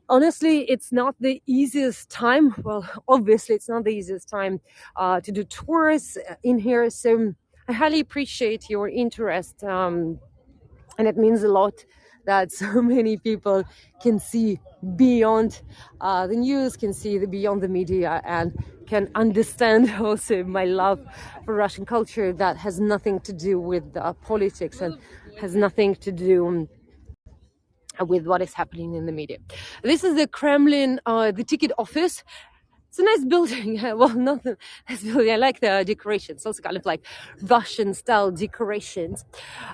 honestly, it's not the easiest time. Well, obviously, it's not the easiest time to do tours in here. So I highly appreciate your interest. And it means a lot that so many people can see beyond the news, can see beyond the media, and can understand also my love for Russian culture that has nothing to do with politics and has nothing to do with what is happening in the media. This is the Kremlin, the ticket office. It's a nice building. Well, not the nice building. I like the decorations. Also kind of like Russian style decorations.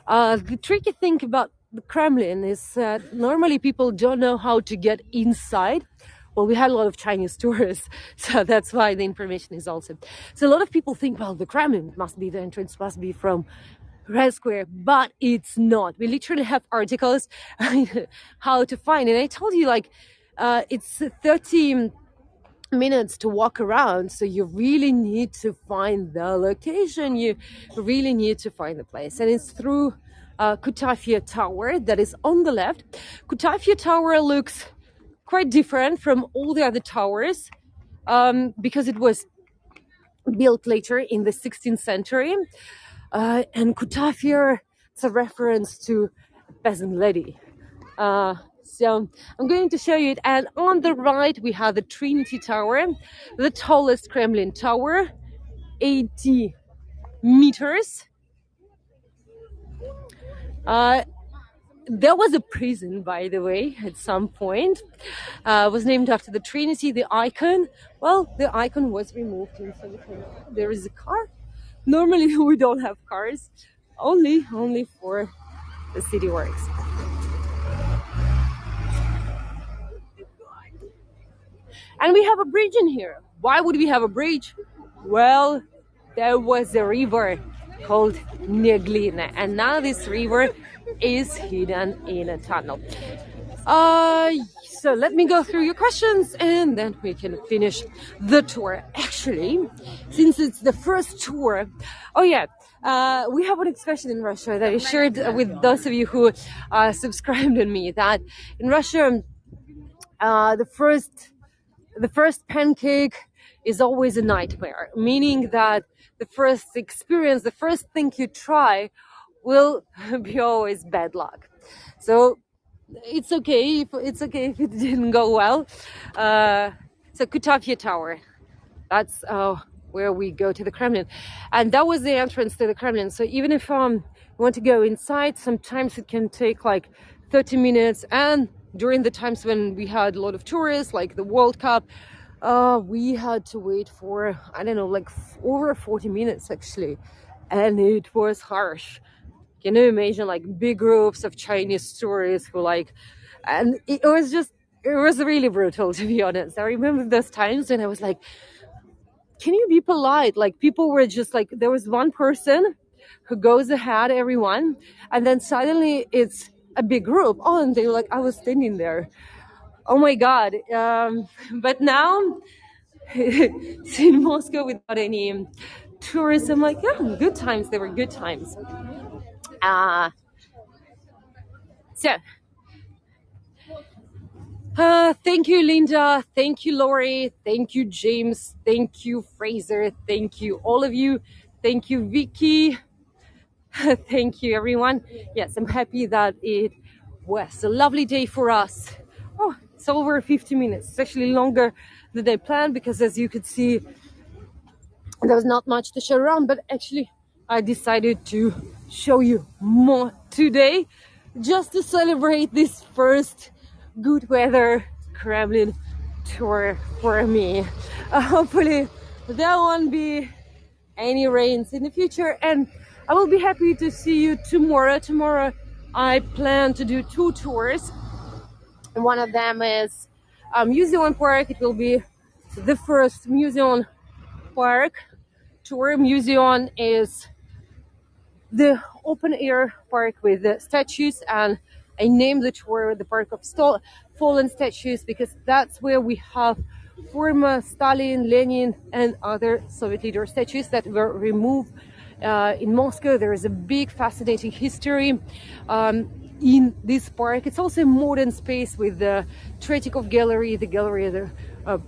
The tricky thing about the Kremlin is normally people don't know how to get inside. Well, we had a lot of Chinese tourists, so that's why the information is also. So a lot of people think, well, the Kremlin must be, the entrance must be from Red Square, but it's not. We literally have articles how to find it. I told you, like, it's 30 minutes to walk around, so you really need to find the location. You really need to find the place, and it's through Kutafia Tower that is on the left. Kutafia Tower looks quite different from all the other towers because it was built later in the 16th century. And Kutafia, it's a reference to a peasant lady. So I'm going to show you it. And on the right, we have the Trinity Tower, the tallest Kremlin tower, 80 meters. There was a prison, by the way, at some point. Was named after the Trinity, the icon. Well, the icon was removed. And so there is a car. Normally, we don't have cars, only for the city works. And we have a bridge in here. Why would we have a bridge? Well, there was a river called Neglina, and now this river is hidden in a tunnel. So let me go through your questions and then we can finish the tour. Actually, since it's the first tour, oh yeah, we have an expression in Russia that I shared with those of you who subscribed on me, that in Russia, the first pancake is always a nightmare, meaning that the first experience, the first thing you try will be always bad luck. So it's okay if it didn't go well. So Kutafia Tower, that's where we go to the Kremlin, and that was the entrance to the Kremlin. So even if you want to go inside, sometimes it can take like 30 minutes. And during the times when we had a lot of tourists, like the World Cup, we had to wait for, I don't know, like over 40 minutes actually, and it was harsh. Can you imagine, like, big groups of Chinese tourists who and it was really brutal, to be honest. I remember those times when I was like, can you be polite? Like, people were just like, there was one person who goes ahead, everyone, and then suddenly it's a big group. Oh, and they were like, I was standing there. Oh my God. But now, in Moscow without any tourists, I'm like, yeah, good times. They were good times. Thank you, Linda. Thank you, Lori. Thank you, James. Thank you, Fraser. Thank you, all of you. Thank you, Vicky. Thank you, everyone. Yes, I'm happy that it was a lovely day for us. Oh, it's over 50 minutes. It's actually longer than I planned because, as you could see, there was not much to show around, but actually I decided to show you more today just to celebrate this first good weather Kremlin tour for me. Hopefully there won't be any rains in the future, and I will be happy to see you tomorrow. Tomorrow I plan to do 2 tours. One of them is Museum Park. It will be the first museum park tour. Museum is the open air park with the statues, and I named the tour the Park of Fallen Statues because that's where we have former Stalin, Lenin, and other Soviet leader statues that were removed in Moscow. There is a big, fascinating history in this park. It's also a modern space with the Tretyakov Gallery, the gallery of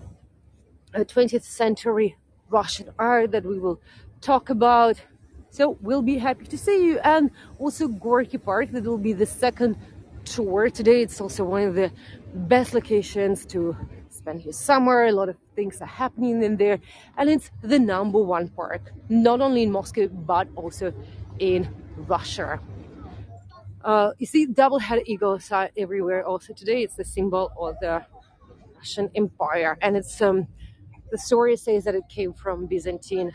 the 20th century Russian art that we will talk about. So we'll be happy to see you. And also Gorky Park, that will be the second tour. Today it's also one of the best locations to spend your summer. A lot of things are happening in there, and it's the #1 park, not only in Moscow but also in Russia. You see double-headed eagles are everywhere also today. It's the symbol of the Russian Empire, and it's the story says that it came from Byzantine.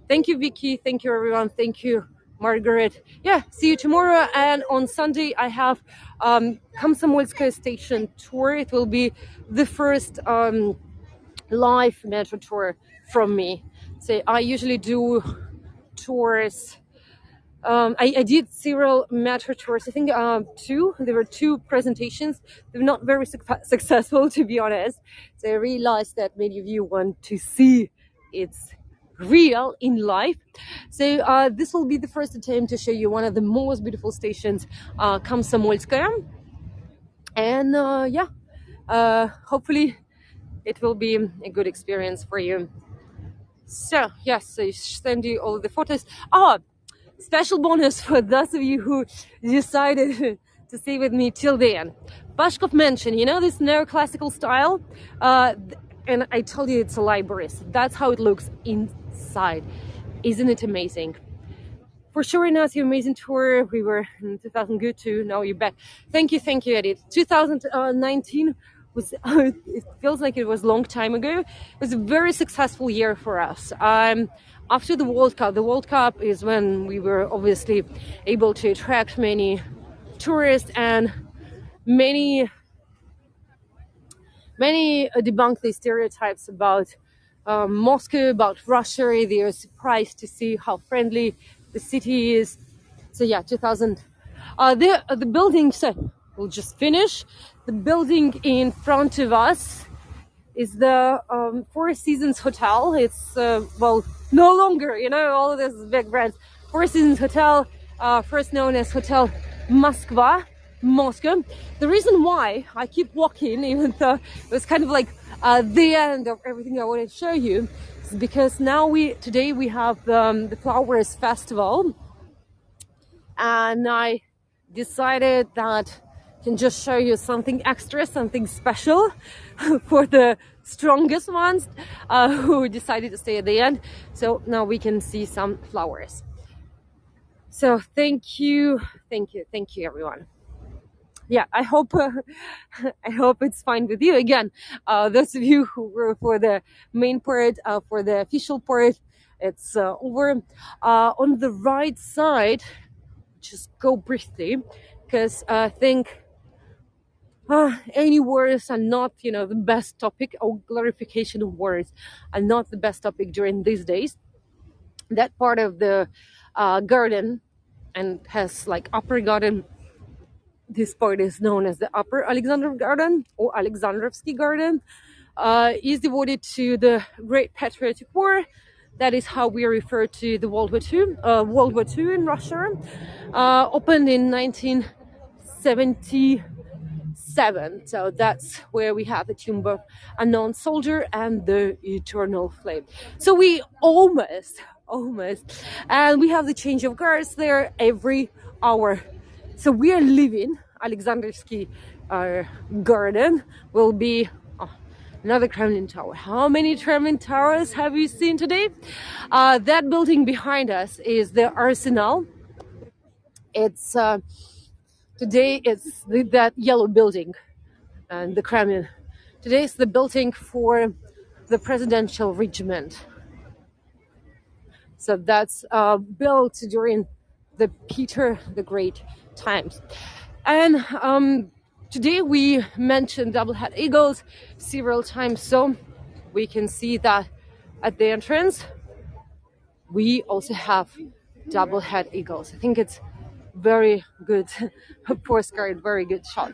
Thank you, Vicky. Thank you, everyone. Thank you, Margaret. Yeah, see you tomorrow. And on Sunday, I have Komsomolskaya Station tour. It will be the first live metro tour from me. So I usually do tours. I did several metro tours. I think 2. There were 2 presentations. They were not very successful, to be honest. So I realized that many of you want to see it's real in life. So this will be the first attempt to show you one of the most beautiful stations, Komsomolskaya. And hopefully it will be a good experience for you. So yes, I send you all the photos. Special bonus for those of you who decided to stay with me till the end. Pashkov Mansion, you know this neoclassical style? And I told you it's a library. So that's how it looks inside. Isn't it amazing? For sure, now it's your amazing tour. We were in 2000 good too. Now you're back. Thank you, Edith. 2019 was, it feels like it was a long time ago. It was a very successful year for us. After the World Cup is when we were obviously able to attract many tourists, and many debunk the stereotypes about Moscow, about Russia. They are surprised to see how friendly the city is. So yeah, 2000. The building, so we'll just finish. The building in front of us is the Four Seasons Hotel. It's, well, no longer, you know, all of this big brands. Four Seasons Hotel, first known as Hotel Moscow. The reason why I keep walking, even though it was kind of like the end of everything I wanted to show you, is because today we have the Flowers Festival, and I decided that I can just show you something extra, something special for the strongest ones who decided to stay at the end. So now we can see some flowers. So thank you everyone. Yeah, I hope it's fine with you. Again, those of you who were for the main part, for the official part, it's over. On the right side, just go briefly, because I think any words are not, the best topic, or glorification of words are not the best topic during these days. That part of the garden, and has like upper garden. This part is known as the Upper Aleksandrovsky Garden or Aleksandrovsky Garden, is devoted to the Great Patriotic War. That is how we refer to the World War II in Russia. Opened in 1977. So that's where we have the Tomb of Unknown Soldier and the Eternal Flame. So we almost, and we have the change of guards there every hour. So we are leaving Aleksandrovsky Garden. Will be another Kremlin Tower. How many Kremlin Towers have you seen today? That building behind us is the Arsenal. It's today it's that yellow building, and the Kremlin Today is the building for the presidential regiment. So that's built during the Peter the Great times. And today we mentioned double-head eagles several times, so we can see that at the entrance we also have double-head eagles. I think it's very good postcard, very good shot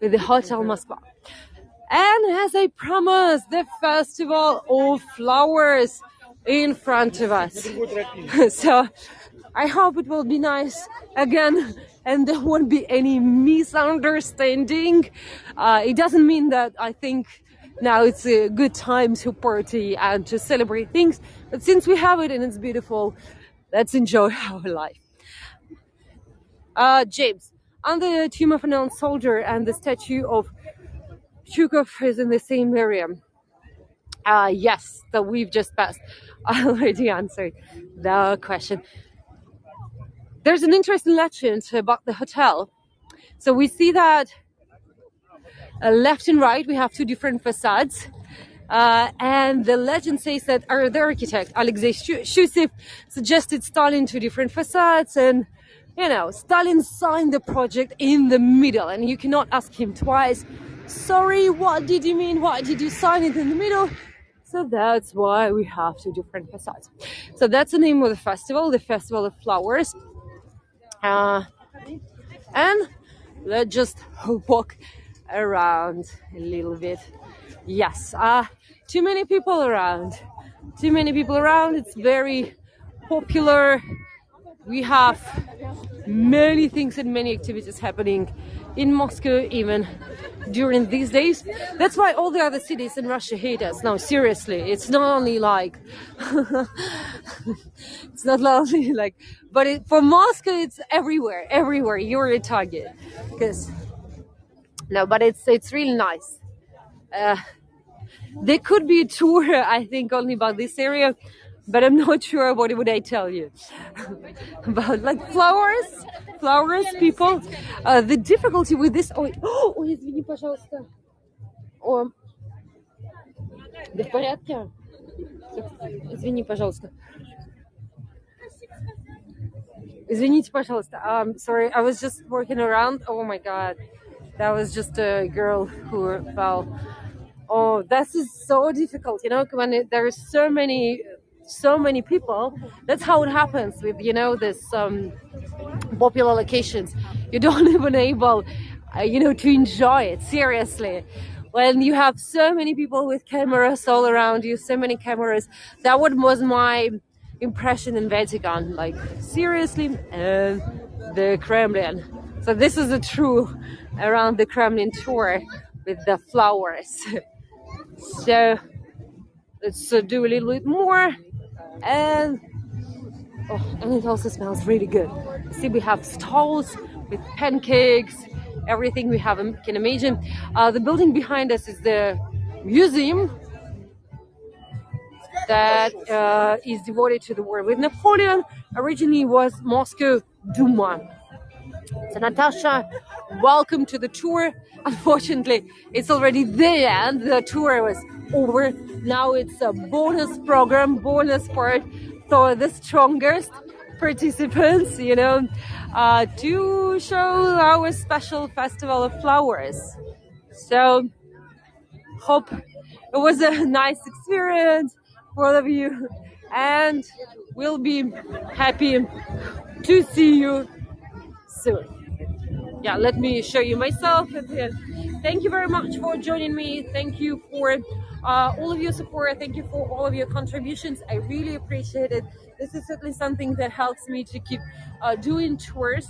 with the Hotel Moscow. And as I promised, the Festival of Flowers in front of us. So I hope it will be nice again and there won't be any misunderstanding. It doesn't mean that I think now it's a good time to party and to celebrate things, but since we have it and it's beautiful, let's enjoy our life. James, on the tomb of an unknown soldier and the statue of Chukov is in the same area. Yes, that we've just passed. I already answered the question. There's an interesting legend about the hotel. So we see that left and right we have two different facades. And the legend says that the architect, Alexei Shushev, suggested Stalin two different facades, and you know, Stalin signed the project in the middle, and you cannot ask him twice, sorry, what did you mean? Why did you sign it in the middle? So that's why we have two different facades. So that's the name of the Festival of Flowers. And let's just walk around a little bit. Yes, too many people around. It's very popular. We have many things and many activities happening in Moscow even during these days. That's why all the other cities in Russia hate us. No, seriously, it's not only like it's not only like, but for Moscow it's everywhere you're a target. Because no, but it's really nice. There could be a tour, I think, only about this area, but I'm not sure what would I tell you about, like, flowers, people. The difficulty with this. Ой, извини, пожалуйста. О, да в порядке? Извини, пожалуйста. Извините, пожалуйста. Sorry, I was just walking around. Oh my God, that was just a girl who fell. Oh, this is so difficult, you know, when there's so many people. That's how it happens with, you know, this popular locations. You don't even able, you know, to enjoy it seriously. When you have so many people with cameras all around you, so many cameras. That was my impression in Vatican, like seriously, and the Kremlin. So this is a true around the Kremlin tour with the flowers. So let's do a little bit more, and it also smells really good. See, we have stalls with pancakes, everything we have can imagine. The building behind us is the museum that is devoted to the war with Napoleon. Originally was Moscow Duma. So Natasha, welcome to the tour. Unfortunately, it's already the end. The tour was over. Now it's a bonus program, bonus part for the strongest participants, you know, to show our special Festival of Flowers. So, hope it was a nice experience for all of you, and we'll be happy to see you soon. Yeah, let me show you myself. Thank you very much for joining me. Thank you for all of your support. Thank you for all of your contributions. I really appreciate it. This is certainly something that helps me to keep doing tours.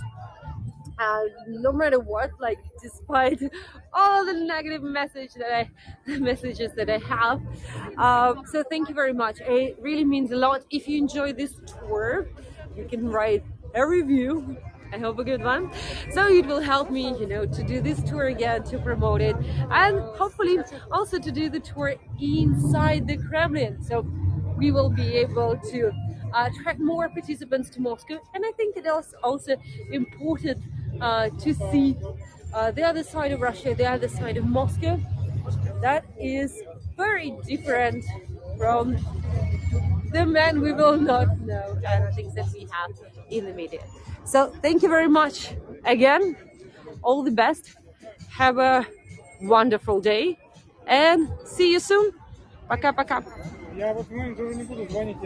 No matter what, like, despite all the negative messages that I have. So thank you very much. It really means a lot. If you enjoy this tour, you can write a review. I hope a good one. So it will help me, you know, to do this tour again, to promote it, and hopefully also to do the tour inside the Kremlin. So we will be able to attract more participants to Moscow. And I think it is also important to see the other side of Russia, the other side of Moscow. that is very different from the man we will not know and things that we have in the media. So thank you very much again. All the best. Have a wonderful day and see you soon. Пока-пока. Я вот в момент уже не буду звонить.